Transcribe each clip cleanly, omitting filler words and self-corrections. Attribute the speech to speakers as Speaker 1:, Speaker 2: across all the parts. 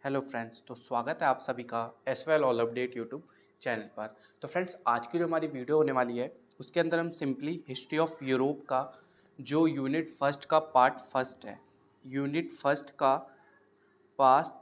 Speaker 1: Hello friends, तो स्वागत है आप सभी का as well all update YouTube channel पर। तो फ्रेंड्स, आज की जो हमारी वीडियो होने वाली है उसके अंदर हम सिंपली हिस्ट्री ऑफ यूरोप का जो यूनिट फर्स्ट का पार्ट फर्स्ट है, यूनिट फर्स्ट का पास्ट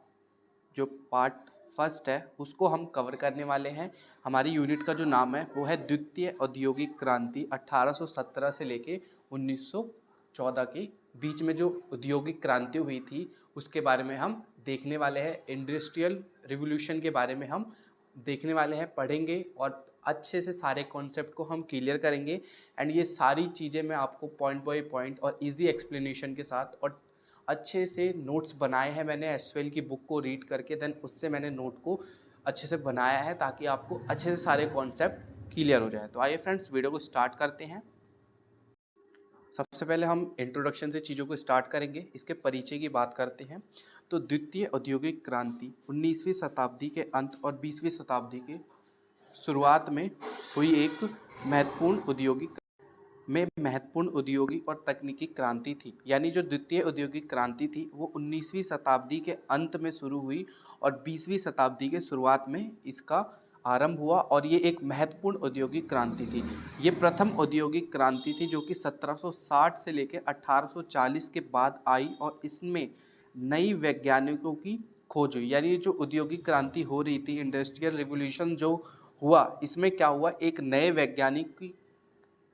Speaker 1: जो पार्ट फर्स्ट है उसको हम कवर करने वाले हैं। हमारी यूनिट का जो नाम है वो है द्वितीय औद्योगिक क्रांति 1817 से लेके 1914 के बीच में जो औद्योगिक क्रांति हुई थी उसके बारे में हम देखने वाले हैं। इंडस्ट्रियल रिवॉल्यूशन के बारे में हम देखने वाले हैं, पढ़ेंगे और अच्छे से सारे कॉन्सेप्ट को हम क्लियर करेंगे। एंड ये सारी चीज़ें मैं आपको पॉइंट बाय पॉइंट और इजी एक्सप्लेनेशन के साथ और अच्छे से नोट्स बनाए हैं मैंने एसवेल की बुक को रीड करके, देन उससे मैंने नोट को अच्छे से बनाया है ताकि आपको अच्छे से सारे कॉन्सेप्ट क्लियर हो जाए। तो आइए फ्रेंड्स, वीडियो को स्टार्ट करते हैं। सबसे पहले हम इंट्रोडक्शन से चीज़ों को स्टार्ट करेंगे, इसके परिचय की बात करते हैं। तो द्वितीय औद्योगिक क्रांति 19वीं शताब्दी के अंत और 20वीं शताब्दी के शुरुआत में हुई एक महत्वपूर्ण औद्योगिक और तकनीकी क्रांति थी। यानी जो द्वितीय औद्योगिक क्रांति थी वो 19वीं शताब्दी के अंत में शुरू हुई और 20वीं शताब्दी के शुरुआत में इसका आरंभ हुआ और ये एक महत्वपूर्ण औद्योगिक क्रांति थी। ये प्रथम औद्योगिक क्रांति थी जो कि 1760 से लेकर 1840 के बाद आई और इसमें नई वैज्ञानिकों की खोज हुई। यानी जो औद्योगिक क्रांति हो रही थी, इंडस्ट्रियल रिवॉल्यूशन जो हुआ, इसमें क्या हुआ, एक नए वैज्ञानिक की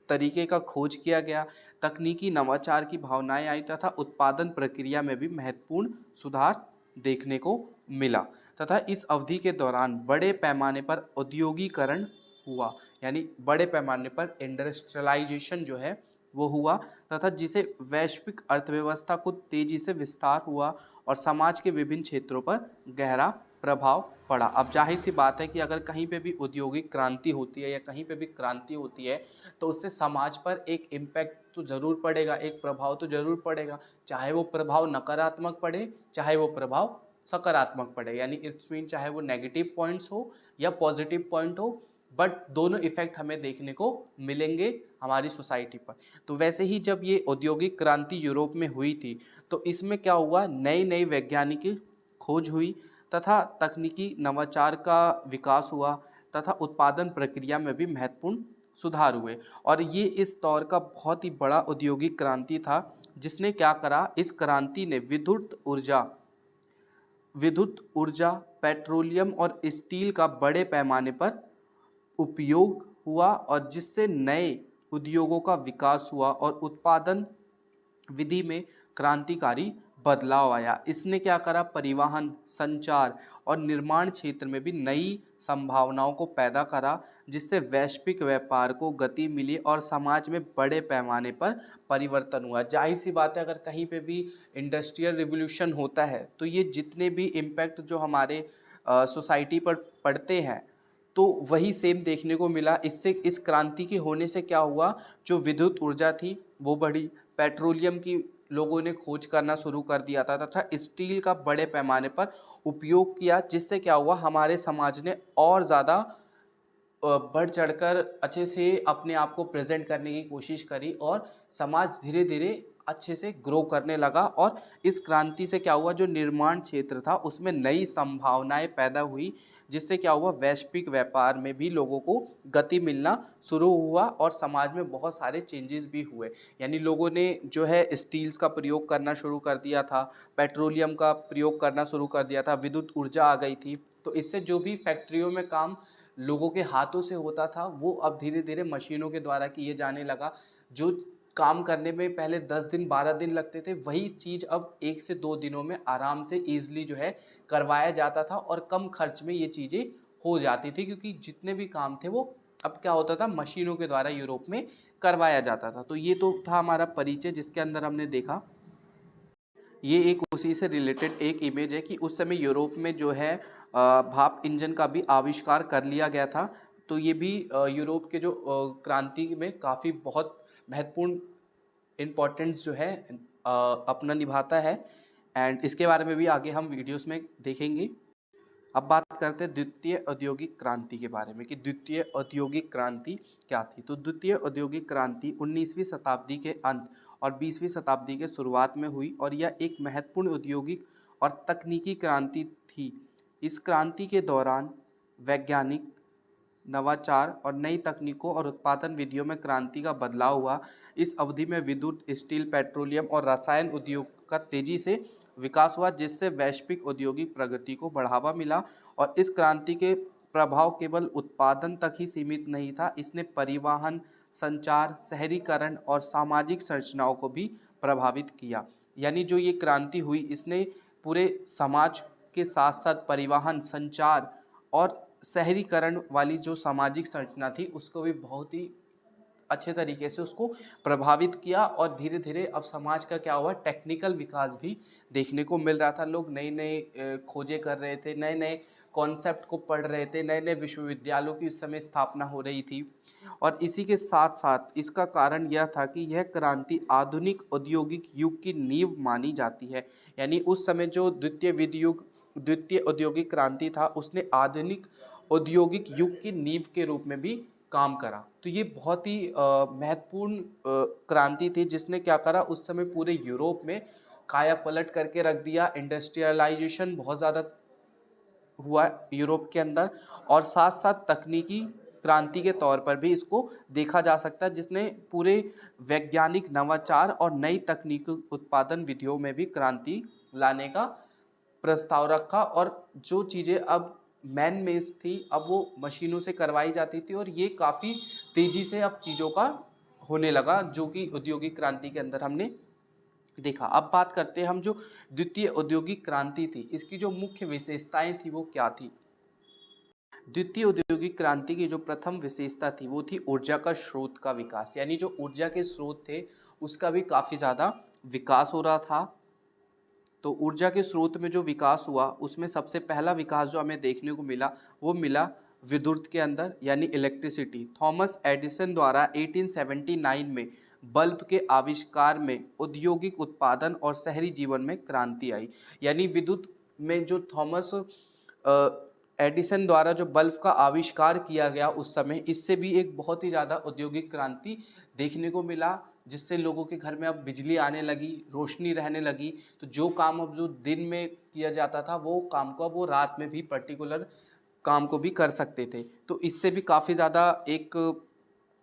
Speaker 1: तरीके का खोज किया गया, तकनीकी नवाचार की भावनाएं आई तथा उत्पादन प्रक्रिया में भी महत्वपूर्ण सुधार देखने को मिला तथा इस अवधि के दौरान बड़े पैमाने पर औद्योगिकरण हुआ। यानी बड़े पैमाने पर इंडस्ट्रियलाइजेशन जो है वो हुआ तथा जिसे वैश्विक अर्थव्यवस्था को तेजी से विस्तार हुआ और समाज के विभिन्न क्षेत्रों पर गहरा प्रभाव पड़ा। अब जाहिर सी बात है कि अगर कहीं पे भी औद्योगिक क्रांति होती है या कहीं पे भी क्रांति होती है तो उससे समाज पर एक इम्पैक्ट तो ज़रूर पड़ेगा, एक प्रभाव तो ज़रूर पड़ेगा। चाहे वो प्रभाव नकारात्मक पड़े, चाहे वो प्रभाव सकारात्मक पड़े, यानी इट्स मीन चाहे वो नेगेटिव पॉइंट्स हो या पॉजिटिव पॉइंट हो, बट दोनों इफेक्ट हमें देखने को मिलेंगे हमारी सोसाइटी पर। तो वैसे ही जब ये औद्योगिक क्रांति यूरोप में हुई थी तो इसमें क्या हुआ, नई नई वैज्ञानिक खोज हुई तथा तकनीकी नवाचार का विकास हुआ तथा उत्पादन प्रक्रिया में भी महत्वपूर्ण सुधार हुए। और ये इस दौर का बहुत ही बड़ा औद्योगिक क्रांति था जिसने क्या करा, इस क्रांति ने विद्युत ऊर्जा, पेट्रोलियम और स्टील का बड़े पैमाने पर उपयोग हुआ और जिससे नए उद्योगों का विकास हुआ और उत्पादन विधि में क्रांतिकारी बदलाव आया। इसने क्या करा, परिवहन, संचार और निर्माण क्षेत्र में भी नई संभावनाओं को पैदा करा जिससे वैश्विक व्यापार को गति मिली और समाज में बड़े पैमाने पर परिवर्तन हुआ। जाहिर सी बात है, अगर कहीं पे भी इंडस्ट्रियल रिवॉल्यूशन होता है तो ये जितने भी इम्पैक्ट जो हमारे सोसाइटी पर पड़ते हैं तो वही सेम देखने को मिला। इससे इस क्रांति के होने से क्या हुआ, जो विद्युत ऊर्जा थी वो बढ़ी, पेट्रोलियम की लोगों ने खोज करना शुरू कर दिया था तथा स्टील का बड़े पैमाने पर उपयोग किया जिससे क्या हुआ, हमारे समाज ने और ज़्यादा बढ़ चढ़कर अच्छे से अपने आप को प्रेजेंट करने की कोशिश करी और समाज धीरे धीरे अच्छे से ग्रो करने लगा। और इस क्रांति से क्या हुआ, जो निर्माण क्षेत्र था उसमें नई संभावनाएं पैदा हुई जिससे क्या हुआ, वैश्विक व्यापार में भी लोगों को गति मिलना शुरू हुआ और समाज में बहुत सारे चेंजेस भी हुए। यानी लोगों ने जो है स्टील्स का प्रयोग करना शुरू कर दिया था, पेट्रोलियम का प्रयोग करना शुरू कर दिया था, विद्युत ऊर्जा आ गई थी। तो इससे जो भी फैक्ट्रियों में काम लोगों के हाथों से होता था वो अब धीरे धीरे मशीनों के द्वारा किए जाने लगा। जो काम करने में पहले 10 दिन 12 दिन लगते थे वही चीज़ अब 1 से 2 दिनों में आराम से ईजिली जो है करवाया जाता था और कम खर्च में ये चीज़ें हो जाती थी क्योंकि जितने भी काम थे वो अब क्या होता था, मशीनों के द्वारा यूरोप में करवाया जाता था। तो ये तो था हमारा परिचय जिसके अंदर हमने देखा, ये एक उसी से रिलेटेड एक इमेज है कि उस समय यूरोप में जो है भाप इंजन का भी आविष्कार कर लिया गया था। तो ये भी यूरोप के जो क्रांति में काफ़ी बहुत महत्वपूर्ण इम्पोर्टेंस जो है अपना निभाता है। एंड इसके बारे में भी आगे हम वीडियोस में देखेंगे। अब बात करते हैं द्वितीय औद्योगिक क्रांति के बारे में कि द्वितीय औद्योगिक क्रांति क्या थी। तो द्वितीय औद्योगिक क्रांति 19वीं शताब्दी के अंत और 20वीं शताब्दी के शुरुआत में हुई और यह एक महत्वपूर्ण औद्योगिक और तकनीकी क्रांति थी। इस क्रांति के दौरान वैज्ञानिक नवाचार और नई तकनीकों और उत्पादन विधियों में क्रांति का बदलाव हुआ। इस अवधि में विद्युत, स्टील, पेट्रोलियम और रसायन उद्योग का तेजी से विकास हुआ, जिससे वैश्विक औद्योगिक प्रगति को बढ़ावा मिला। और इस क्रांति के प्रभाव केवल उत्पादन तक ही सीमित नहीं था, इसने परिवहन, संचार, शहरीकरण और सामाजिक संरचनाओं को भी प्रभावित किया। यानी जो ये क्रांति हुई, इसने पूरे समाज के साथ साथ परिवहन, संचार और शहरीकरण वाली जो सामाजिक संरचना थी उसको भी बहुत ही अच्छे तरीके से उसको प्रभावित किया। और धीरे धीरे अब समाज का क्या हुआ, टेक्निकल विकास भी देखने को मिल रहा था। लोग नई नई खोजें कर रहे थे, नए नए कॉन्सेप्ट को पढ़ रहे थे, नए नए विश्वविद्यालयों की उस समय स्थापना हो रही थी। और इसी के साथ साथ इसका कारण यह था कि यह क्रांति आधुनिक औद्योगिक युग की नींव मानी जाती है। यानी उस समय जो द्वितीय औद्योगिक क्रांति था, उसने आधुनिक औद्योगिक युग की नींव के रूप में भी काम करा। तो ये बहुत ही महत्वपूर्ण क्रांति थी, जिसने क्या करा, उस समय पूरे यूरोप में काया पलट करके रख दिया। इंडस्ट्रियलाइजेशन बहुत ज़्यादा हुआ यूरोप के अंदर, और साथ साथ तकनीकी क्रांति के तौर पर भी इसको देखा जा सकता है, जिसने पूरे वैज्ञानिक नवाचार और नई तकनीक उत्पादन विधियों में भी क्रांति लाने का प्रस्ताव रखा। और जो चीज़ें अब मैन मेड थी, अब वो मशीनों से करवाई जाती थी, और ये काफ़ी तेज़ी से अब चीज़ों का होने लगा, जो कि औद्योगिक क्रांति के अंदर हमने देखा। अब बात करते हैं हम, जो द्वितीय औद्योगिक क्रांति थी, इसकी जो मुख्य विशेषताएं थी वो क्या थी। द्वितीय औद्योगिक क्रांति की जो प्रथम विशेषता थी वो थी ऊर्जा का स्रोत का विकास। यानी जो ऊर्जा के स्रोत थे उसका भी काफ़ी ज़्यादा विकास हो रहा था। तो ऊर्जा के स्रोत में जो विकास हुआ, उसमें सबसे पहला विकास जो हमें देखने को मिला वो मिला विद्युत के अंदर, यानी इलेक्ट्रिसिटी। थॉमस एडिसन द्वारा 1879 में बल्ब के आविष्कार में औद्योगिक उत्पादन और शहरी जीवन में क्रांति आई। यानी विद्युत में जो थॉमस एडिसन द्वारा जो बल्ब का आविष्कार किया गया उस समय, इससे भी एक बहुत ही ज़्यादा औद्योगिक क्रांति देखने को मिला, जिससे लोगों के घर में अब बिजली आने लगी, रोशनी रहने लगी। तो जो काम अब जो दिन में किया जाता था, वो काम को अब वो रात में भी पर्टिकुलर काम को भी कर सकते थे। तो इससे भी काफ़ी ज़्यादा एक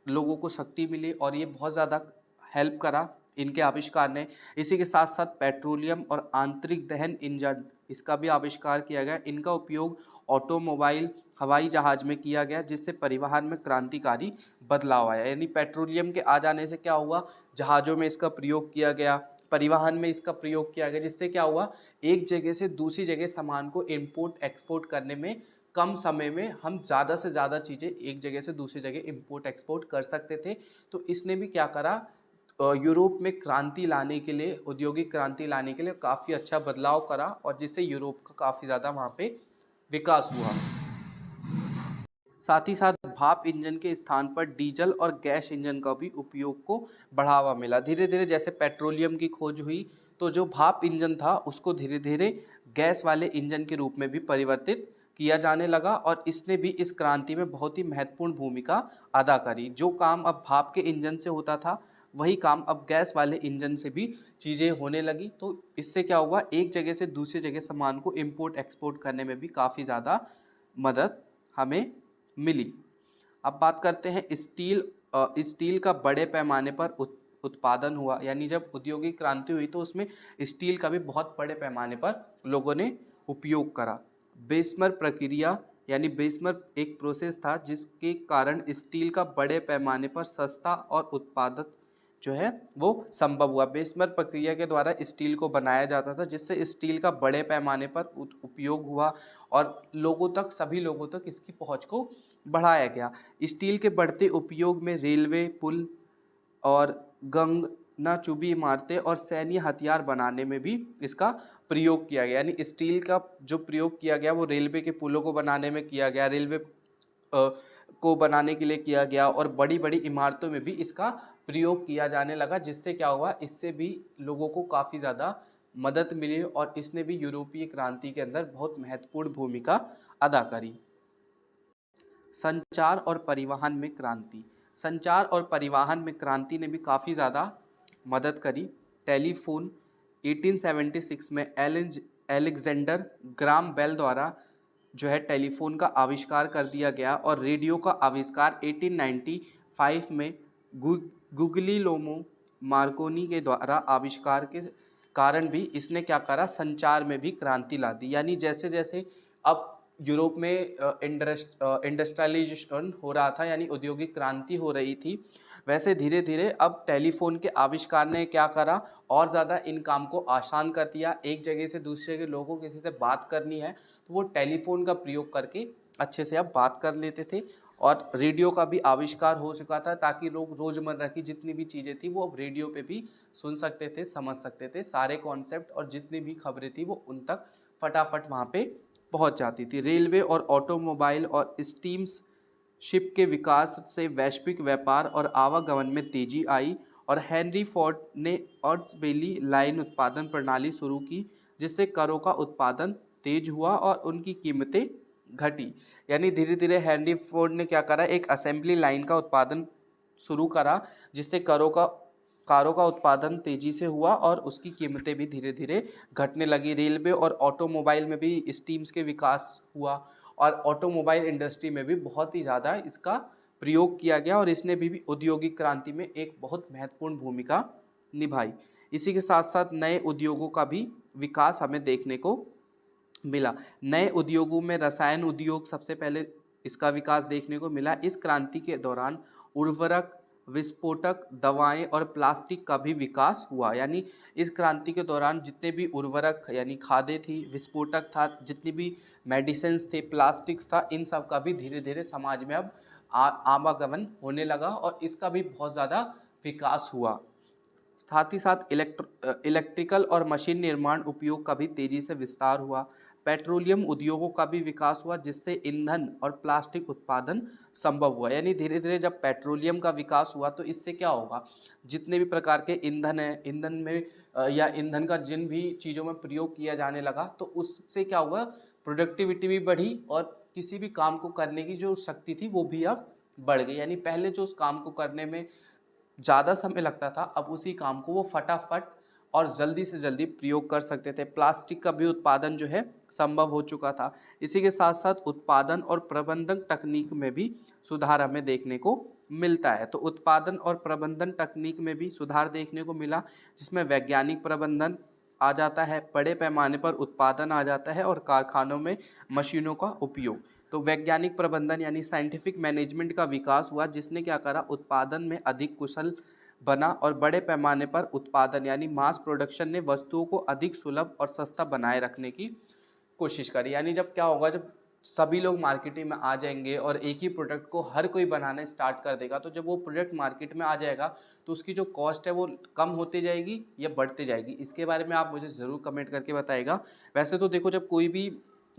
Speaker 1: लोगों को शक्ति मिली, और ये बहुत ज़्यादा हेल्प करा इनके आविष्कार ने। इसी के साथ साथ पेट्रोलियम और आंतरिक दहन इंजन, इसका भी आविष्कार किया गया। इनका उपयोग ऑटोमोबाइल, हवाई जहाज में किया गया, जिससे परिवहन में क्रांतिकारी बदलाव आया। यानी पेट्रोलियम के आ जाने से क्या हुआ, जहाज़ों में इसका प्रयोग किया गया, परिवहन में इसका प्रयोग किया गया, जिससे क्या हुआ, एक जगह से दूसरी जगह सामान को इंपोर्ट एक्सपोर्ट करने में कम समय में हम ज़्यादा से ज़्यादा चीज़ें एक जगह से दूसरी जगह इंपोर्ट एक्सपोर्ट कर सकते थे। तो इसने भी क्या करा, यूरोप में क्रांति लाने के लिए, औद्योगिक क्रांति लाने के लिए काफ़ी अच्छा बदलाव करा, और जिससे यूरोप का काफ़ी ज़्यादा वहाँ पे विकास हुआ। साथ ही साथ भाप इंजन के स्थान पर डीजल और गैस इंजन का भी उपयोग को बढ़ावा मिला। धीरे धीरे जैसे पेट्रोलियम की खोज हुई, तो जो भाप इंजन था उसको धीरे धीरे गैस वाले इंजन के रूप में भी परिवर्तित किया जाने लगा, और इसने भी इस क्रांति में बहुत ही महत्वपूर्ण भूमिका अदा करी। जो काम अब भाप के इंजन से होता था, वही काम अब गैस वाले इंजन से भी चीज़ें होने लगी। तो इससे क्या हुआ, एक जगह से दूसरी जगह सामान को इंपोर्ट एक्सपोर्ट करने में भी काफ़ी ज़्यादा मदद हमें मिली। अब बात करते हैं स्टील का बड़े पैमाने पर उत्पादन हुआ। यानी जब औद्योगिक क्रांति हुई तो उसमें स्टील का भी बहुत बड़े पैमाने पर लोगों ने उपयोग करा। बेसमर प्रक्रिया, यानी बेसमर एक प्रोसेस था जिसके कारण स्टील का बड़े पैमाने पर सस्ता और उत्पादक जो है वो संभव हुआ। बेसमर प्रक्रिया के द्वारा स्टील को बनाया जाता था, जिससे स्टील का बड़े पैमाने पर उपयोग हुआ, और सभी लोगों तक इसकी पहुंच को बढ़ाया गया। स्टील के बढ़ते उपयोग में रेलवे, पुल और गगनचुंबी इमारतें और सैन्य हथियार बनाने में भी इसका प्रयोग किया गया। यानी स्टील का जो प्रयोग किया गया वो रेलवे के पुलों को बनाने में किया गया, रेलवे को बनाने के लिए किया गया, और बड़ी बड़ी इमारतों में भी इसका प्रयोग किया जाने लगा। जिससे क्या हुआ, इससे भी लोगों को काफ़ी ज़्यादा मदद मिली, और इसने भी यूरोपीय क्रांति के अंदर बहुत महत्वपूर्ण भूमिका अदा करी। संचार और परिवहन में क्रांति। संचार और परिवहन में क्रांति ने भी काफ़ी ज़्यादा मदद करी। टेलीफोन 1876 में एलन एलेक्जेंडर ग्राम बेल द्वारा जो है टेलीफोन का आविष्कार कर दिया गया और रेडियो का आविष्कार 1895 में गुगलीलोमो मार्कोनी के द्वारा आविष्कार के कारण भी इसने क्या करा, संचार में भी क्रांति ला दी। यानी जैसे जैसे अब यूरोप में इंडस्ट्रियलाइजेशन हो रहा था, यानी औद्योगिक क्रांति हो रही थी, वैसे धीरे धीरे अब टेलीफोन के आविष्कार ने क्या करा, और ज़्यादा इन काम को आसान कर दिया। एक जगह से दूसरे के लोगों को किसी से बात करनी है तो वो टेलीफोन का प्रयोग करके अच्छे से अब बात कर लेते थे। और रेडियो का भी आविष्कार हो चुका था ताकि लोग रोज़मर्रा की जितनी भी चीज़ें थी वो अब रेडियो पे भी सुन सकते थे, समझ सकते थे। सारे कॉन्सेप्ट और जितनी भी खबरें थी वो उन तक फटाफट वहाँ पे पहुँच जाती थी। रेलवे और ऑटोमोबाइल और स्टीम शिप के विकास से वैश्विक व्यापार और आवागमन में तेजी आई और हेनरी फोर्ड ने अर्थ बेली लाइन उत्पादन प्रणाली शुरू की, जिससे करों का उत्पादन तेज हुआ और उनकी कीमतें घटी। यानी धीरे धीरे हेनरी फोर्ड ने क्या करा, एक असेंबली लाइन का उत्पादन शुरू करा, जिससे कारों का उत्पादन तेजी से हुआ और उसकी कीमतें भी धीरे धीरे घटने लगी। रेलवे और ऑटोमोबाइल में भी स्टीम्स के विकास हुआ और ऑटोमोबाइल इंडस्ट्री में भी बहुत ही ज़्यादा इसका प्रयोग किया गया और इसने भी औद्योगिक क्रांति में एक बहुत महत्वपूर्ण भूमिका निभाई। इसी के साथ साथ नए उद्योगों का भी विकास हमें देखने को मिला। नए उद्योगों में रसायन उद्योग सबसे पहले इसका विकास देखने को मिला। इस क्रांति के दौरान उर्वरक, विस्फोटक, दवाएं और प्लास्टिक का भी विकास हुआ। यानी इस क्रांति के दौरान जितने भी उर्वरक यानी खादें थी, विस्फोटक था, जितनी भी मेडिसिन्स थे, प्लास्टिक्स था, इन सब का भी धीरे धीरे समाज में अब आवागमन होने लगा और इसका भी बहुत ज़्यादा विकास हुआ। साथ ही साथ इलेक्ट्रिकल और मशीन निर्माण उपयोग का भी तेजी से विस्तार हुआ। पेट्रोलियम उद्योगों का भी विकास हुआ, जिससे ईंधन और प्लास्टिक उत्पादन संभव हुआ। यानी धीरे धीरे जब पेट्रोलियम का विकास हुआ तो इससे क्या होगा, जितने भी प्रकार के ईंधन है, ईंधन में या ईंधन का जिन भी चीज़ों में प्रयोग किया जाने लगा तो उससे क्या हुआ, प्रोडक्टिविटी भी बढ़ी और किसी भी काम को करने की जो शक्ति थी वो भी अब बढ़ गई। यानी पहले जो उस काम को करने में ज़्यादा समय लगता था, अब उसी काम को वो फटाफट और जल्दी से जल्दी प्रयोग कर सकते थे। प्लास्टिक का भी उत्पादन जो है संभव हो चुका था। इसी के साथ साथ उत्पादन और प्रबंधन तकनीक में भी सुधार हमें देखने को मिलता है। तो उत्पादन और प्रबंधन तकनीक में भी सुधार देखने को मिला, जिसमें वैज्ञानिक प्रबंधन आ जाता है, बड़े पैमाने पर उत्पादन आ जाता है और कारखानों में मशीनों का उपयोग। तो वैज्ञानिक प्रबंधन यानी साइंटिफिक मैनेजमेंट का विकास हुआ, जिसने क्या करा, उत्पादन में अधिक कुशल बना और बड़े पैमाने पर उत्पादन यानी मास प्रोडक्शन ने वस्तुओं को अधिक सुलभ और सस्ता बनाए रखने की कोशिश करी। यानी जब क्या होगा, जब सभी लोग मार्केटिंग में आ जाएंगे और एक ही प्रोडक्ट को हर कोई बनाना स्टार्ट कर देगा, तो जब वो प्रोडक्ट मार्केट में आ जाएगा तो उसकी जो कॉस्ट है वो कम होती जाएगी या बढ़ती जाएगी। इसके बारे में आप मुझे ज़रूर कमेंट करके बताइएगा। वैसे तो देखो, जब कोई भी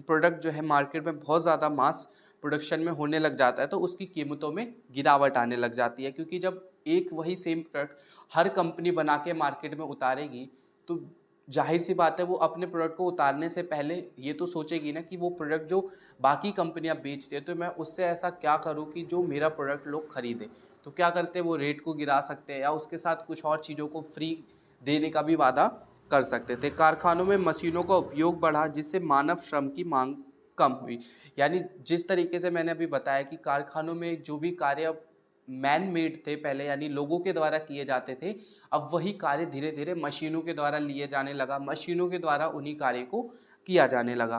Speaker 1: प्रोडक्ट जो है मार्केट में बहुत ज़्यादा मास प्रोडक्शन में होने लग जाता है तो उसकी कीमतों में गिरावट आने लग जाती है, क्योंकि जब एक वही सेम प्रोडक्ट हर कंपनी बना के मार्केट में उतारेगी तो जाहिर सी बात है वो अपने प्रोडक्ट को उतारने से पहले ये तो सोचेगी ना कि वो प्रोडक्ट जो बाकी कंपनियां बेचती है तो मैं उससे ऐसा क्या करूं कि जो मेरा प्रोडक्ट लोग खरीदें। तो क्या करते हैं, वो रेट को गिरा सकते हैं या उसके साथ कुछ और चीज़ों को फ्री देने का भी वादा कर सकते थे। कारखानों में मशीनों का उपयोग बढ़ा, जिससे मानव श्रम की मांग कम हुई। यानी जिस तरीके से मैंने अभी बताया कि कारखानों में जो भी कार्य मैन मेड थे पहले, यानी लोगों के द्वारा किए जाते थे, अब वही कार्य धीरे धीरे मशीनों के द्वारा लिए जाने लगा, मशीनों के द्वारा उन्हीं कार्य को किया जाने लगा।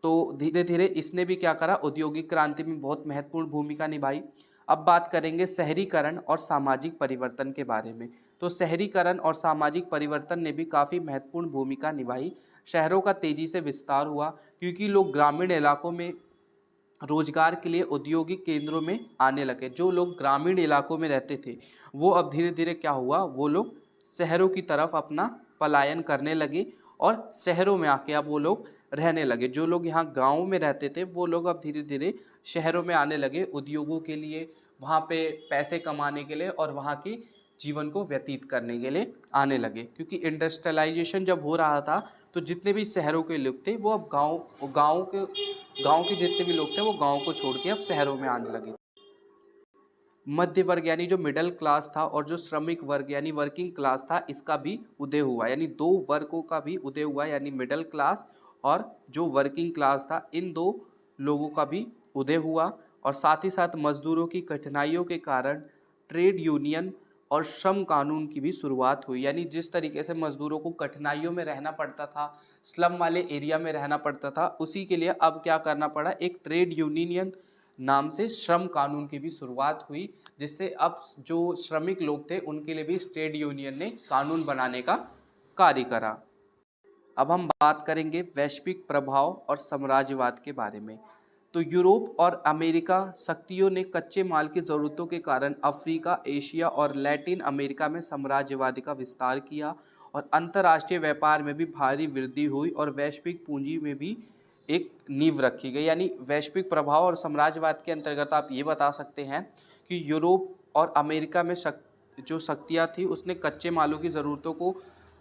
Speaker 1: तो धीरे धीरे इसने भी क्या करा, औद्योगिक क्रांति में बहुत महत्वपूर्ण भूमिका निभाई। अब बात करेंगे शहरीकरण और सामाजिक परिवर्तन के बारे में। तो शहरीकरण और सामाजिक परिवर्तन ने भी काफ़ी महत्वपूर्ण भूमिका निभाई। शहरों का तेजी से विस्तार हुआ क्योंकि लोग ग्रामीण इलाकों में रोजगार के लिए औद्योगिक केंद्रों में आने लगे। जो लोग ग्रामीण इलाकों में रहते थे वो अब धीरे धीरे क्या हुआ, वो लोग शहरों की तरफ अपना पलायन करने लगे और शहरों में आके अब वो लोग रहने लगे। जो लोग यहाँ गाँव में रहते थे वो लोग अब धीरे धीरे शहरों में आने लगे उद्योगों के लिए, वहाँ पे पैसे कमाने के लिए और वहाँ की जीवन को व्यतीत करने के लिए आने लगे। क्योंकि इंडस्ट्रियलाइजेशन जब हो रहा था तो जितने भी शहरों के लोग थे वो अब गाँव के जितने भी लोग थे वो गाँव को छोड़ के अब शहरों में आने लगे। मध्य वर्ग यानी जो मिडिल क्लास था और जो श्रमिक वर्ग यानी वर्किंग क्लास था, इसका भी उदय हुआ। यानी दो वर्गों का भी उदय हुआ, यानी मिडिल क्लास और जो वर्किंग क्लास था, इन दो लोगों का भी उदय हुआ। और साथ ही साथ मजदूरों की कठिनाइयों के कारण ट्रेड यूनियन और श्रम कानून की भी शुरुआत हुई। यानी जिस तरीके से मजदूरों को कठिनाइयों में रहना पड़ता था, स्लम वाले एरिया में रहना पड़ता था, उसी के लिए अब क्या करना पड़ा, एक ट्रेड यूनियन नाम से श्रम कानून की भी शुरुआत हुई, जिससे अब जो श्रमिक लोग थे उनके लिए भी ट्रेड यूनियन ने कानून बनाने का कार्य करा। अब हम बात करेंगे वैश्विक प्रभाव और साम्राज्यवाद के बारे में। तो यूरोप और अमेरिका शक्तियों ने कच्चे माल की ज़रूरतों के कारण अफ्रीका, एशिया और लैटिन अमेरिका में साम्राज्यवादी का विस्तार किया और अंतर्राष्ट्रीय व्यापार में भी भारी वृद्धि हुई और वैश्विक पूंजी में भी एक नींव रखी गई। यानी वैश्विक प्रभाव और साम्राज्यवाद के अंतर्गत आप ये बता सकते हैं कि यूरोप और अमेरिका में जो शक्तियाँ थी उसने कच्चे मालों की ज़रूरतों को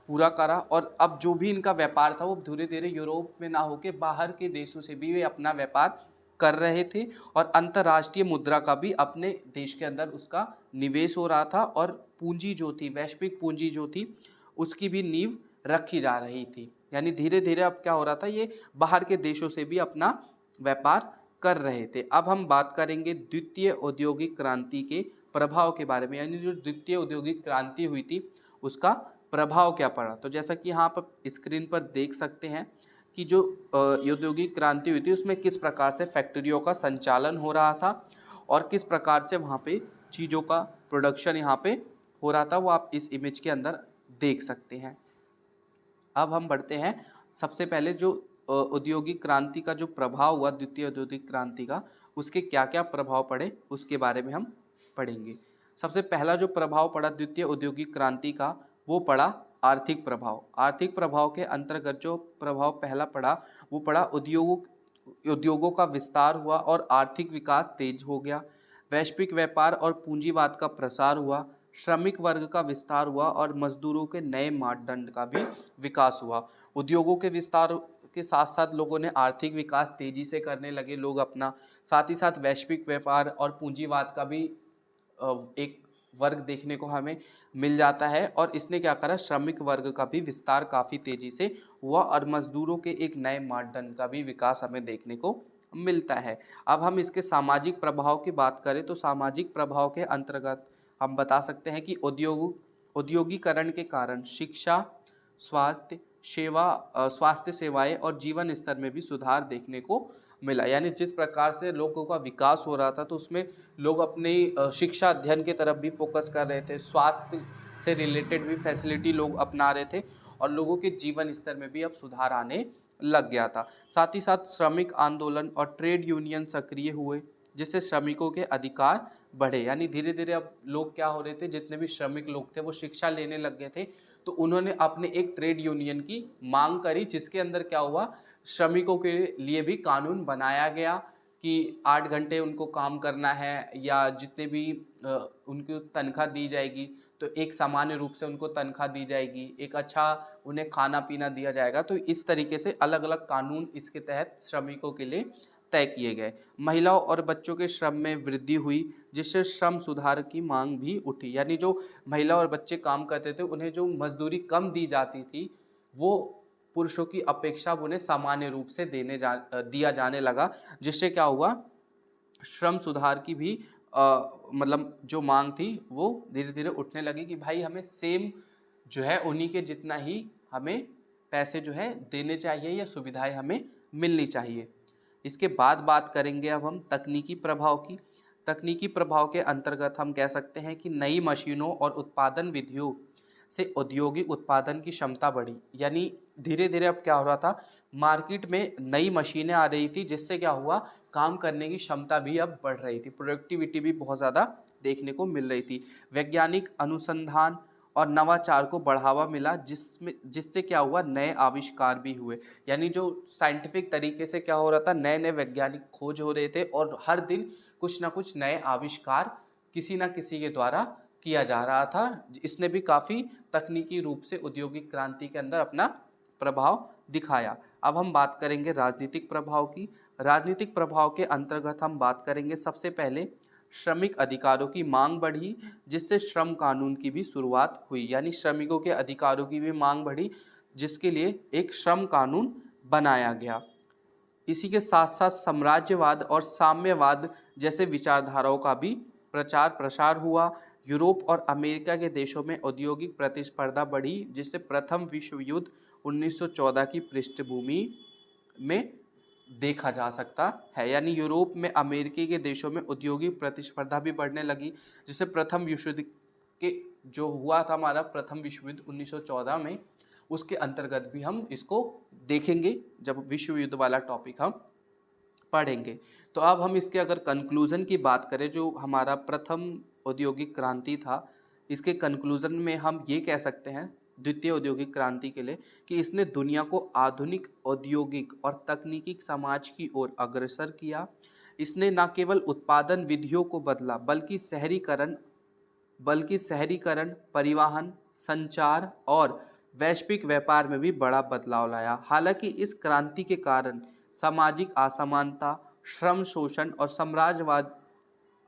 Speaker 1: पूरा करा, और अब जो भी इनका व्यापार था वो धीरे धीरे यूरोप में ना होके बाहर के देशों से भी वे अपना व्यापार कर रहे थे, और अंतर्राष्ट्रीय मुद्रा का भी अपने देश के अंदर उसका निवेश हो रहा था, और पूंजी जो थी, वैश्विक पूंजी जो थी, उसकी भी नींव रखी जा रही थी। यानी धीरे धीरे अब क्या हो रहा था, ये बाहर के देशों से भी अपना व्यापार कर रहे थे। अब हम बात करेंगे द्वितीय औद्योगिक क्रांति के प्रभाव के बारे में। यानी जो द्वितीय औद्योगिक क्रांति हुई थी उसका प्रभाव क्या पड़ा। तो जैसा कि यहाँ आप स्क्रीन पर देख सकते हैं कि जो औद्योगिक क्रांति हुई थी उसमें किस प्रकार से फैक्ट्रियों का संचालन हो रहा था और किस प्रकार से वहाँ पे चीज़ों का प्रोडक्शन यहाँ पे हो रहा था, वो आप इस इमेज के अंदर देख सकते हैं। अब हम बढ़ते हैं, सबसे पहले जो औद्योगिक क्रांति का जो प्रभाव हुआ, द्वितीय औद्योगिक क्रांति का, उसके क्या क्या प्रभाव पड़े उसके बारे में हम पढ़ेंगे। सबसे पहला जो प्रभाव पड़ा द्वितीय औद्योगिक क्रांति का, वो पड़ा आर्थिक प्रभाव। आर्थिक प्रभाव के अंतर्गत जो प्रभाव पहला पड़ा वो पड़ा उद्योगों का विस्तार हुआ और आर्थिक विकास तेज हो गया। वैश्विक व्यापार और पूंजीवाद का प्रसार हुआ, श्रमिक वर्ग का विस्तार हुआ और मजदूरों के नए मानदंड का भी विकास हुआ। उद्योगों के विस्तार के साथ साथ लोगों ने आर्थिक विकास तेजी से करने लगे लोग अपना, साथ ही साथ वैश्विक व्यापार और पूंजीवाद का भी एक वर्ग देखने को हमें मिल जाता है, और इसने क्या करा, श्रमिक वर्ग का भी विस्तार काफ़ी तेजी से हुआ और मजदूरों के एक नए मानदंड का भी विकास हमें देखने को मिलता है। अब हम इसके सामाजिक प्रभाव की बात करें तो सामाजिक प्रभाव के अंतर्गत हम बता सकते हैं कि औद्योगिकरण के कारण शिक्षा, स्वास्थ्य सेवाएं और जीवन स्तर में भी सुधार देखने को मिला। यानी जिस प्रकार से लोगों का विकास हो रहा था तो उसमें लोग अपनी शिक्षा अध्ययन की तरफ भी फोकस कर रहे थे, स्वास्थ्य से रिलेटेड भी फैसिलिटी लोग अपना रहे थे और लोगों के जीवन स्तर में भी अब सुधार आने लग गया था। साथ ही साथ श्रमिक आंदोलन और ट्रेड यूनियन सक्रिय हुए, जिससे श्रमिकों के अधिकार बढ़े। यानी धीरे धीरे अब लोग क्या हो रहे थे, जितने भी श्रमिक लोग थे वो शिक्षा लेने लग गए थे, तो उन्होंने अपने एक ट्रेड यूनियन की मांग करी, जिसके अंदर क्या हुआ, श्रमिकों के लिए भी कानून बनाया गया कि 8 घंटे उनको काम करना है या जितने भी उनको तनख्वाह दी जाएगी तो एक सामान्य रूप से उनको तनख्वाह दी जाएगी, एक अच्छा उन्हें खाना पीना दिया जाएगा। तो इस तरीके से अलग अलग कानून इसके तहत श्रमिकों के लिए तय किए गए। महिलाओं और बच्चों के श्रम में वृद्धि हुई, जिससे श्रम सुधार की मांग भी उठी। यानी जो महिला और बच्चे काम करते थे उन्हें जो मजदूरी कम दी जाती थी वो पुरुषों की अपेक्षा उन्हें सामान्य रूप से दिया जाने लगा, जिससे क्या हुआ, श्रम सुधार की भी मतलब जो मांग थी वो धीरे धीरे उठने लगी कि भाई हमें सेम जो है उन्हीं के जितना ही हमें पैसे जो है देने चाहिए या सुविधाएं हमें मिलनी चाहिए। इसके बाद बात करेंगे अब हम तकनीकी प्रभाव की। तकनीकी प्रभाव के अंतर्गत हम कह सकते हैं कि नई मशीनों और उत्पादन विधियों से औद्योगिक उत्पादन की क्षमता बढ़ी। यानी धीरे धीरे अब क्या हो रहा था, मार्केट में नई मशीनें आ रही थी, जिससे क्या हुआ, काम करने की क्षमता भी अब बढ़ रही थी, प्रोडक्टिविटी भी बहुत ज़्यादा देखने को मिल रही थी। वैज्ञानिक अनुसंधान और नवाचार को बढ़ावा मिला, जिससे क्या हुआ, नए आविष्कार भी हुए। यानी जो साइंटिफिक तरीके से क्या हो रहा था, नए नए वैज्ञानिक खोज हो रहे थे और हर दिन कुछ ना कुछ नए आविष्कार किसी ना किसी के द्वारा किया जा रहा था। इसने भी काफ़ी तकनीकी रूप से औद्योगिक क्रांति के अंदर अपना प्रभाव दिखाया। अब हम बात करेंगे राजनीतिक प्रभाव की। राजनीतिक प्रभाव के अंतर्गत हम बात करेंगे सबसे पहले श्रमिक अधिकारों की मांग बढ़ी, जिससे श्रम कानून की भी शुरुआत हुई। यानी श्रमिकों के अधिकारों की भी मांग बढ़ी, जिसके लिए एक श्रम कानून बनाया गया। इसी के साथ साथ साम्राज्यवाद और साम्यवाद जैसे विचारधाराओं का भी प्रचार प्रसार हुआ। यूरोप और अमेरिका के देशों में औद्योगिक प्रतिस्पर्धा बढ़ी, जिससे प्रथम विश्व युद्ध 1914 की पृष्ठभूमि में देखा जा सकता है। यानी यूरोप में अमेरिकी के देशों में औद्योगिक प्रतिस्पर्धा भी बढ़ने लगी, जिससे प्रथम विश्व युद्ध के जो हुआ था हमारा प्रथम विश्व युद्ध 1914 में, उसके अंतर्गत भी हम इसको देखेंगे जब विश्व युद्ध वाला टॉपिक हम पढ़ेंगे। तो अब हम इसके अगर कंक्लूजन की बात करें, जो हमारा प्रथम औद्योगिक क्रांति था, इसके कंक्लूजन में हम ये कह सकते हैं द्वितीय औद्योगिक क्रांति के लिए कि इसने दुनिया को आधुनिक औद्योगिक और तकनीकी समाज की ओर अग्रसर किया। इसने न केवल उत्पादन विधियों को बदला बल्कि शहरीकरण, परिवहन, संचार और वैश्विक व्यापार में भी बड़ा बदलाव लाया। हालांकि इस क्रांति के कारण सामाजिक असमानता, श्रम शोषण और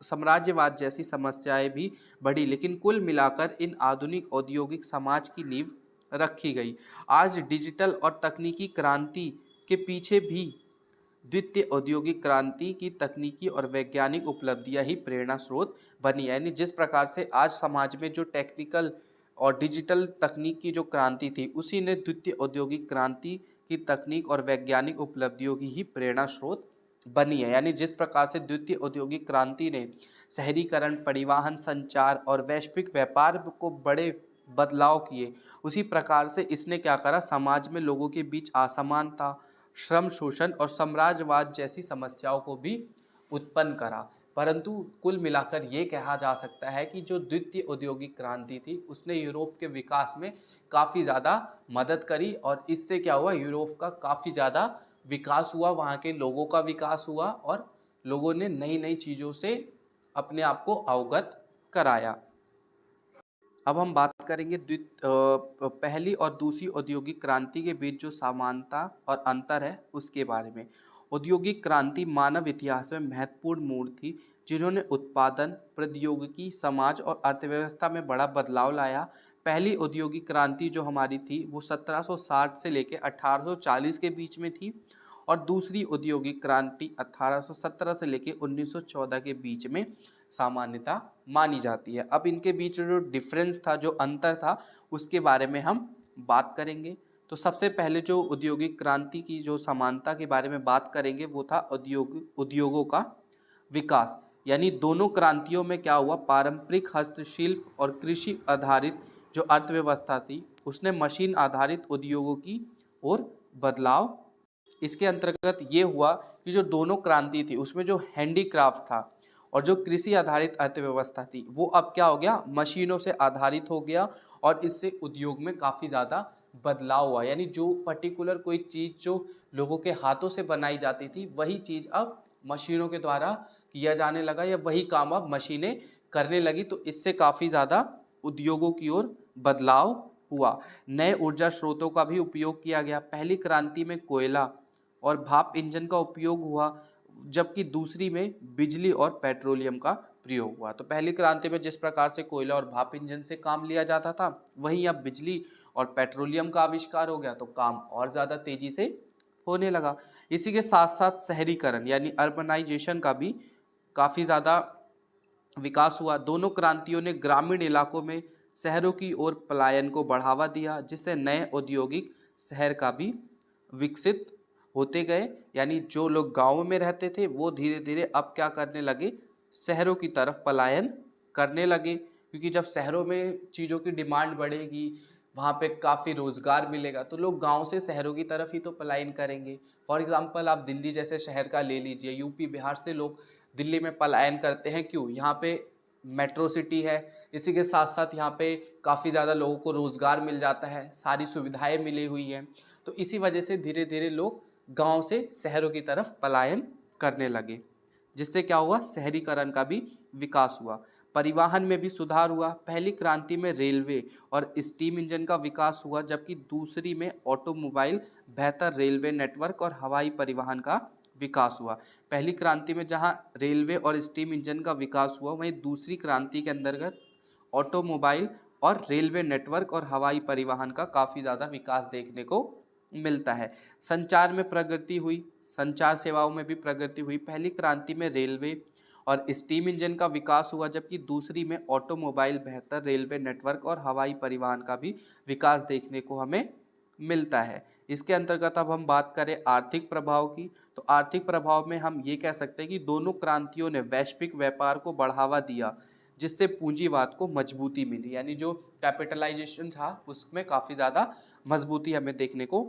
Speaker 1: साम्राज्यवाद जैसी समस्याएं भी बढ़ी, लेकिन कुल मिलाकर इन आधुनिक औद्योगिक समाज की नींव रखी गई। आज डिजिटल और तकनीकी क्रांति के पीछे भी द्वितीय औद्योगिक क्रांति की तकनीकी और वैज्ञानिक उपलब्धियां ही प्रेरणा स्रोत बनी। यानी जिस प्रकार से आज समाज में जो टेक्निकल और डिजिटल तकनीक की जो क्रांति थी, उसी ने द्वितीय औद्योगिक क्रांति की तकनीक और वैज्ञानिक उपलब्धियों की ही प्रेरणा स्रोत बनी है। यानी जिस प्रकार से द्वितीय औद्योगिक क्रांति ने शहरीकरण, परिवहन, संचार और वैश्विक व्यापार को बड़े बदलाव किए, उसी प्रकार से इसने क्या करा, समाज में लोगों के बीच असमानता, श्रम शोषण और साम्राज्यवाद जैसी समस्याओं को भी उत्पन्न करा। परंतु कुल मिलाकर ये कहा जा सकता है कि जो द्वितीय औद्योगिक क्रांति थी, उसने यूरोप के विकास में काफ़ी ज़्यादा मदद करी और इससे क्या हुआ, यूरोप का काफ़ी ज़्यादा विकास हुआ, वहाँ के लोगों का विकास हुआ और लोगों ने नई नई चीज़ों से अपने आप को अवगत कराया। अब हम बात करेंगे पहली और दूसरी औद्योगिक क्रांति के बीच जो समानता और अंतर है उसके बारे में। औद्योगिक क्रांति मानव इतिहास में महत्वपूर्ण मोड़ थी, जिन्होंने उत्पादन, प्रौद्योगिकी, समाज और अर्थव्यवस्था में बड़ा बदलाव लाया। पहली औद्योगिक क्रांति जो हमारी थी वो 1760 से लेकर 1840 के बीच में थी और दूसरी औद्योगिक क्रांति 1817 से लेकर 1914 के बीच में सामान्यता मानी जाती है। अब इनके बीच जो डिफरेंस था, जो अंतर था, उसके बारे में हम बात करेंगे। तो सबसे पहले जो औद्योगिक क्रांति की जो समानता के बारे में बात करेंगे वो था उद्योगों का विकास। यानी दोनों क्रांतियों में क्या हुआ, पारंपरिक हस्तशिल्प और कृषि आधारित जो अर्थव्यवस्था थी, उसने मशीन आधारित उद्योगों की ओर बदलाव। इसके अंतर्गत ये हुआ कि जो दोनों क्रांति थी उसमें जो हैंडीक्राफ्ट था और जो कृषि आधारित अर्थव्यवस्था थी, वो अब क्या हो गया, मशीनों से आधारित हो गया और इससे उद्योग में काफ़ी ज़्यादा बदलाव हुआ। यानी जो पर्टिकुलर कोई चीज़ जो लोगों के हाथों से बनाई जाती थी, वही चीज़ अब मशीनों के द्वारा किया जाने लगा या वही काम अब मशीनें करने लगी। तो इससे काफ़ी ज़्यादा उद्योगों की ओर बदलाव हुआ। नए ऊर्जा स्रोतों का भी उपयोग किया गया। पहली क्रांति में कोयला और भाप इंजन का उपयोग हुआ, जबकि दूसरी में बिजली और पेट्रोलियम का प्रयोग हुआ। तो पहली क्रांति में जिस प्रकार से कोयला और भाप इंजन से काम लिया जाता था, वहीं अब बिजली और पेट्रोलियम का आविष्कार हो गया तो काम और ज़्यादा तेजी से होने लगा। इसी के साथ साथ शहरीकरण यानी अर्बनाइजेशन का भी काफ़ी ज़्यादा विकास हुआ। दोनों क्रांतियों ने ग्रामीण इलाकों में शहरों की ओर पलायन को बढ़ावा दिया, जिससे नए औद्योगिक शहर का भी विकसित होते गए। यानी जो लोग गाँव में रहते थे वो धीरे धीरे अब क्या करने लगे, शहरों की तरफ पलायन करने लगे, क्योंकि जब शहरों में चीज़ों की डिमांड बढ़ेगी, वहाँ पे काफ़ी रोज़गार मिलेगा, तो लोग गांव से शहरों की तरफ ही तो पलायन करेंगे। फॉर एग्जांपल आप दिल्ली जैसे शहर का ले लीजिए, यूपी बिहार से लोग दिल्ली में पलायन करते हैं, क्यों, यहाँ पे मेट्रो सिटी है, इसी के साथ साथ यहाँ पे काफ़ी ज़्यादा लोगों को रोज़गार मिल जाता है, सारी सुविधाएँ मिली हुई हैं, तो इसी वजह से धीरे धीरे लोग गांव से शहरों की तरफ पलायन करने लगे, जिससे क्या हुआ, शहरीकरण का भी विकास हुआ। परिवहन में भी सुधार हुआ। पहली क्रांति में रेलवे और स्टीम इंजन का विकास हुआ, जबकि दूसरी में ऑटोमोबाइल, बेहतर रेलवे नेटवर्क और हवाई परिवहन का विकास हुआ। पहली क्रांति में जहां रेलवे और स्टीम इंजन का विकास हुआ, वहीं दूसरी क्रांति के अंतर्गत ऑटोमोबाइल और रेलवे नेटवर्क और हवाई परिवहन का काफ़ी ज़्यादा विकास देखने को मिलता है। संचार में प्रगति हुई, संचार सेवाओं में भी प्रगति हुई। पहली क्रांति में रेलवे और स्टीम इंजन का विकास हुआ, जबकि दूसरी में ऑटोमोबाइल, बेहतर रेलवे नेटवर्क और हवाई परिवहन का भी विकास देखने को हमें मिलता है। इसके अंतर्गत अब हम बात करें आर्थिक प्रभाव की, तो आर्थिक प्रभाव में हम ये कह सकते हैं कि दोनों क्रांतियों ने वैश्विक व्यापार को बढ़ावा दिया, जिससे पूंजीवाद को मजबूती मिली, यानी जो कैपिटलाइजेशन था उसमें काफ़ी ज़्यादा मजबूती हमें देखने को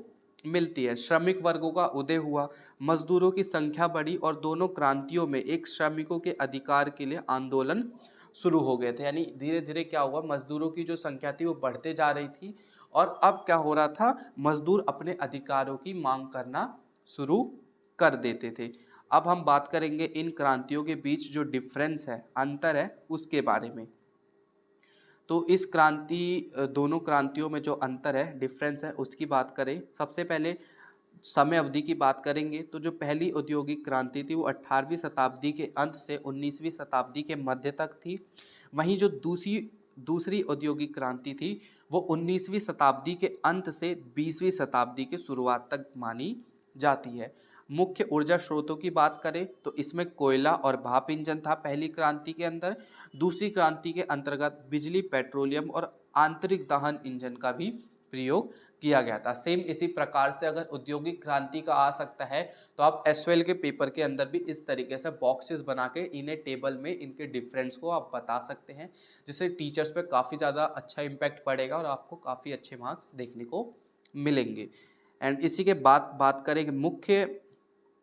Speaker 1: मिलती है। श्रमिक वर्गों का उदय हुआ, मजदूरों की संख्या बढ़ी और दोनों क्रांतियों में एक श्रमिकों के अधिकार के लिए आंदोलन शुरू हो गए थे। यानी धीरे धीरे क्या हुआ, मजदूरों की जो संख्या थी वो बढ़ते जा रही थी और अब क्या हो रहा था, मजदूर अपने अधिकारों की मांग करना शुरू कर देते थे। अब हम बात करेंगे इन क्रांतियों के बीच जो डिफरेंस है, अंतर है, उसके बारे में। तो इस दोनों क्रांतियों में जो अंतर है, डिफरेंस है, उसकी बात करें। सबसे पहले समय अवधि की बात करेंगे तो जो पहली औद्योगिक क्रांति थी वो 18वीं शताब्दी के अंत से 19वीं शताब्दी के मध्य तक थी। वहीं जो दूसरी औद्योगिक क्रांति थी वो 19वीं शताब्दी के अंत से 20वीं शताब्दी के शुरुआत तक मानी जाती है। मुख्य ऊर्जा स्रोतों की बात करें तो इसमें कोयला और भाप इंजन था पहली क्रांति के अंदर। दूसरी क्रांति के अंतर्गत बिजली, पेट्रोलियम और आंतरिक दहन इंजन का भी प्रयोग किया गया था। सेम इसी प्रकार से अगर औद्योगिक क्रांति का आ सकता है तो आप एसवाल के पेपर के अंदर भी इस तरीके से बॉक्सेस बना के इन्हें टेबल में इनके डिफरेंस को आप बता सकते हैं, जिससे टीचर्स पे काफ़ी ज़्यादा अच्छा इम्पैक्ट पड़ेगा और आपको काफ़ी अच्छे मार्क्स देखने को मिलेंगे। एंड इसी के बाद बात करेंगे मुख्य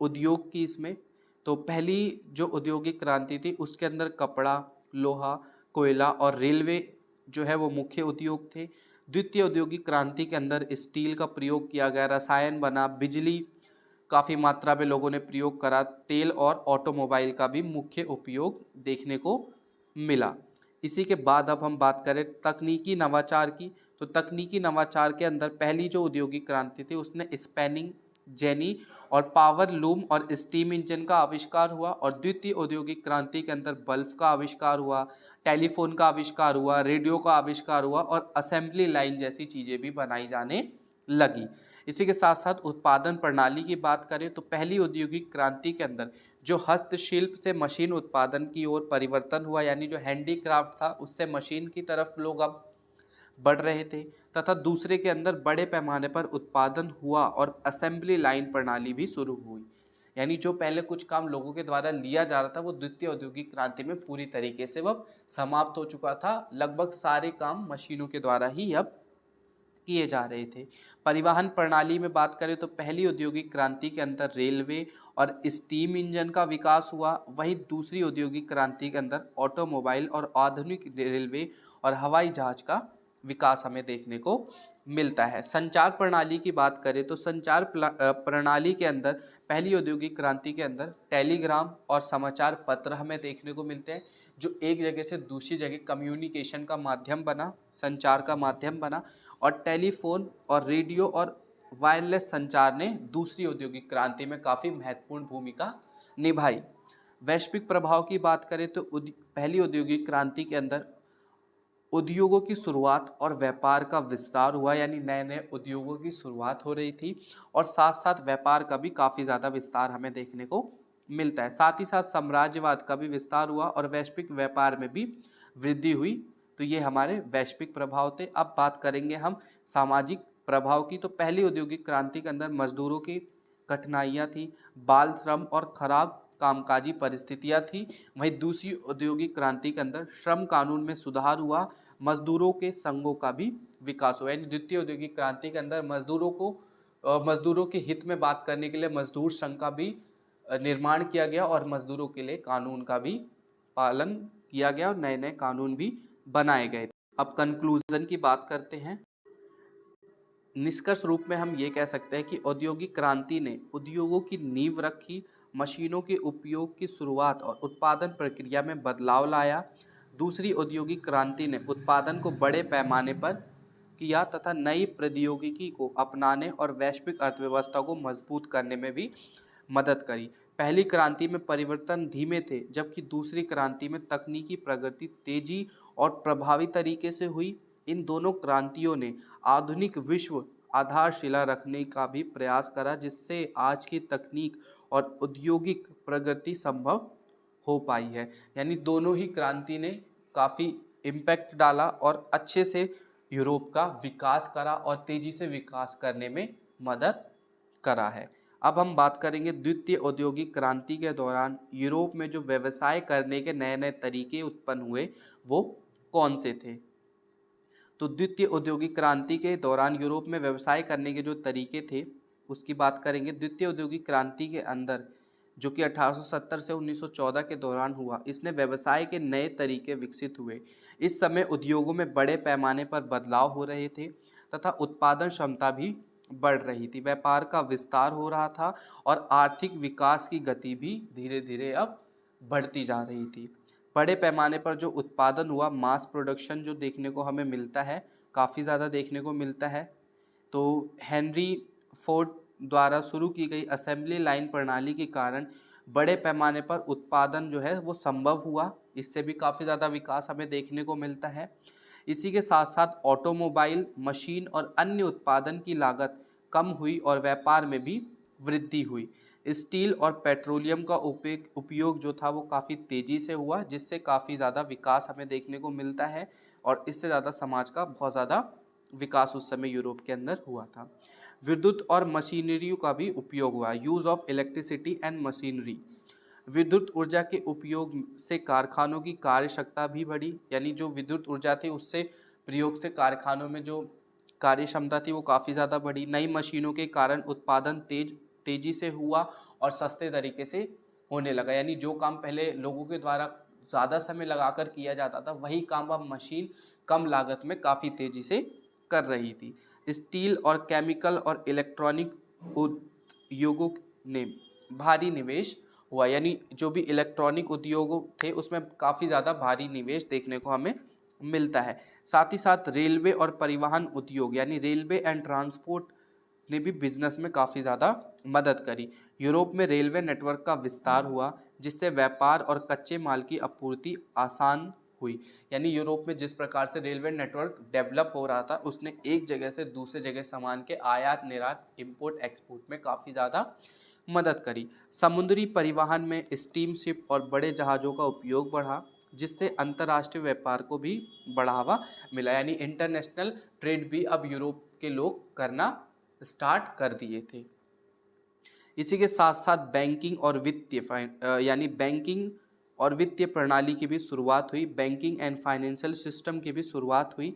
Speaker 1: उद्योग की इसमें। तो पहली जो औद्योगिक क्रांति थी उसके अंदर कपड़ा, लोहा, कोयला और रेलवे जो है वो मुख्य उद्योग थे। द्वितीय औद्योगिक क्रांति के अंदर स्टील का प्रयोग किया गया, रसायन बना, बिजली काफ़ी मात्रा में लोगों ने प्रयोग करा, तेल और ऑटोमोबाइल का भी मुख्य उपयोग देखने को मिला। इसी के बाद अब हम बात करें तकनीकी नवाचार की, तो तकनीकी नवाचार के अंदर पहली जो औद्योगिक क्रांति थी उसने स्पैनिंग जेनी और पावर लूम और स्टीम इंजन का आविष्कार हुआ, और द्वितीय औद्योगिक क्रांति के अंदर बल्ब का आविष्कार हुआ, टेलीफोन का आविष्कार हुआ, रेडियो का आविष्कार हुआ और असेंबली लाइन जैसी चीज़ें भी बनाई जाने लगी। इसी के साथ साथ उत्पादन प्रणाली की बात करें तो पहली औद्योगिक क्रांति के अंदर जो हस्तशिल्प से मशीन उत्पादन की ओर परिवर्तन हुआ, यानी जो हैंडीक्राफ्ट था उससे मशीन की तरफ लोग अब बढ़ रहे थे, तथा दूसरे के अंदर बड़े पैमाने पर उत्पादन हुआ और असेंबली लाइन प्रणाली भी शुरू हुई। यानी जो पहले कुछ काम लोगों के द्वारा लिया जा रहा था वो द्वितीय औद्योगिक क्रांति में पूरी तरीके से वह समाप्त हो चुका था। लगभग सारे काम मशीनों के द्वारा ही अब किए जा रहे थे। परिवहन प्रणाली में बात करें तो पहली औद्योगिक क्रांति के अंदर रेलवे और स्टीम इंजन का विकास हुआ, वहीं दूसरी औद्योगिक क्रांति के अंदर ऑटोमोबाइल और आधुनिक रेलवे और हवाई जहाज का विकास हमें देखने को मिलता है। संचार प्रणाली की बात करें तो संचार प्रणाली के अंदर पहली औद्योगिक क्रांति के अंदर टेलीग्राम और समाचार पत्र हमें देखने को मिलते हैं, जो एक जगह से दूसरी जगह कम्युनिकेशन का माध्यम बना, संचार का माध्यम बना। और टेलीफोन और रेडियो और वायरलेस संचार ने दूसरी औद्योगिक क्रांति में काफ़ी महत्वपूर्ण भूमिका निभाई। वैश्विक प्रभाव की बात करें तो पहली औद्योगिक क्रांति के अंदर उद्योगों की शुरुआत और व्यापार का विस्तार हुआ, यानी नए नए उद्योगों की शुरुआत हो रही थी और साथ साथ व्यापार का भी काफ़ी ज़्यादा विस्तार हमें देखने को मिलता है। साथ ही साथ साम्राज्यवाद का भी विस्तार हुआ और वैश्विक व्यापार में भी वृद्धि हुई। तो ये हमारे वैश्विक प्रभाव थे। अब बात करेंगे हम सामाजिक प्रभाव की। तो पहली औद्योगिक क्रांति के अंदर मजदूरों की कठिनाइयाँ थी, बाल श्रम और खराब कामकाजी परिस्थितियाँ थी। वहीं दूसरी औद्योगिक क्रांति के अंदर श्रम कानून में सुधार हुआ, मजदूरों के संघों का भी विकास हुआ। यानी द्वितीय औद्योगिक क्रांति के अंदर मजदूरों के हित में बात करने के लिए मजदूर संघ का भी निर्माण किया गया और मजदूरों के लिए कानून का भी पालन किया गया और नए नए कानून भी बनाए गए। अब कंक्लूजन की बात करते हैं। निष्कर्ष रूप में हम ये कह सकते हैं कि औद्योगिक क्रांति ने उद्योगों की नींव रखी, मशीनों के उपयोग की शुरुआत और उत्पादन प्रक्रिया में बदलाव लाया। दूसरी औद्योगिक क्रांति ने उत्पादन को बड़े पैमाने पर किया तथा नई प्रौद्योगिकी को अपनाने और वैश्विक अर्थव्यवस्था को मजबूत करने में भी मदद करी। पहली क्रांति में परिवर्तन धीमे थे, जबकि दूसरी क्रांति में तकनीकी प्रगति तेजी और प्रभावी तरीके से हुई। इन दोनों क्रांतियों ने आधुनिक विश्व आधारशिला रखने का भी प्रयास करा, जिससे आज की तकनीक और औद्योगिक प्रगति संभव हो पाई है। यानी दोनों ही क्रांति ने काफ़ी इम्पैक्ट डाला और अच्छे से यूरोप का विकास करा और तेजी से विकास करने में मदद करा है। अब हम बात करेंगे द्वितीय औद्योगिक क्रांति के दौरान यूरोप में जो व्यवसाय करने के नए नए तरीके उत्पन्न हुए वो कौन से थे। तो द्वितीय औद्योगिक क्रांति के दौरान यूरोप में व्यवसाय करने के जो तरीके थे उसकी बात करेंगे। द्वितीय औद्योगिक क्रांति के अंदर जो कि 1870 से 1914 के दौरान हुआ, इसने व्यवसाय के नए तरीके विकसित हुए। इस समय उद्योगों में बड़े पैमाने पर बदलाव हो रहे थे तथा उत्पादन क्षमता भी बढ़ रही थी। व्यापार का विस्तार हो रहा था और आर्थिक विकास की गति भी धीरे धीरे अब बढ़ती जा रही थी। बड़े पैमाने पर जो उत्पादन हुआ, मास प्रोडक्शन जो देखने को हमें मिलता है, काफ़ी ज़्यादा देखने को मिलता है। तो हेनरी फोर्ड द्वारा शुरू की गई असेंबली लाइन प्रणाली के कारण बड़े पैमाने पर उत्पादन जो है वो संभव हुआ। इससे भी काफ़ी ज़्यादा विकास हमें देखने को मिलता है। इसी के साथ साथ ऑटोमोबाइल, मशीन और अन्य उत्पादन की लागत कम हुई और व्यापार में भी वृद्धि हुई। स्टील और पेट्रोलियम का उपयोग जो था वो काफ़ी तेज़ी से हुआ, जिससे काफ़ी ज़्यादा विकास हमें देखने को मिलता है और इससे ज़्यादा समाज का बहुत ज़्यादा विकास उस समय यूरोप के अंदर हुआ था। विद्युत और मशीनरी का भी उपयोग हुआ। Use of electricity and machinery. विद्युत ऊर्जा के उपयोग से कारखानों की कार्यक्षमता भी बढ़ी। यानी जो विद्युत ऊर्जा थी उससे प्रयोग से कारखानों में जो कार्य क्षमता थी वो काफ़ी ज़्यादा बढ़ी। नई मशीनों के कारण उत्पादन तेजी से हुआ और सस्ते तरीके से होने लगा। यानी जो काम पहले लोगों के द्वारा ज़्यादा समय लगाकर किया जाता था, वही काम अब मशीन कम लागत में काफ़ी तेज़ी से कर रही थी। स्टील और केमिकल और इलेक्ट्रॉनिक उद्योगों ने भारी निवेश हुआ। यानी जो भी इलेक्ट्रॉनिक उद्योग थे उसमें काफ़ी ज़्यादा भारी निवेश देखने को हमें मिलता है। साथ ही साथ रेलवे और परिवहन उद्योग यानी रेलवे एंड ट्रांसपोर्ट ने भी बिजनेस में काफ़ी ज़्यादा मदद करी। यूरोप में रेलवे नेटवर्क का विस्तार हुआ, जिससे व्यापार और कच्चे माल की आपूर्ति आसान हुई। यानी यूरोप में जिस प्रकार से रेलवे नेटवर्क डेवलप हो रहा था, उसने एक जगह से दूसरे जगह सामान के आयात निर्यात, इंपोर्ट एक्सपोर्ट में काफ़ी ज़्यादा मदद करी। समुद्री परिवहन में स्टीम शिप और बड़े जहाज़ों का उपयोग बढ़ा, जिससे अंतर्राष्ट्रीय व्यापार को भी बढ़ावा मिला। यानी इंटरनेशनल ट्रेड भी अब यूरोप के लोग करना स्टार्ट कर दिए थे। इसी के साथ साथ बैंकिंग और वित्तीय प्रणाली की भी शुरुआत हुई। बैंकिंग एंड फाइनेंशियल सिस्टम की भी शुरुआत हुई।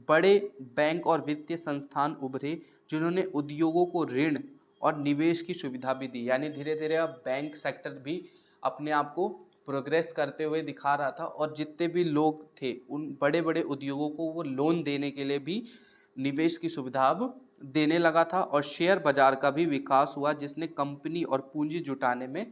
Speaker 1: बड़े बैंक और वित्तीय संस्थान उभरे, जिन्होंने उद्योगों को ऋण और निवेश की सुविधा भी दी। यानी धीरे धीरे अब बैंक सेक्टर भी अपने आप को प्रोग्रेस करते हुए दिखा रहा था और जितने भी लोग थे उन बड़े बड़े उद्योगों को वो लोन देने के लिए भी निवेश की सुविधा अब देने लगा था। और शेयर बाजार का भी विकास हुआ, जिसने कंपनी और पूंजी जुटाने में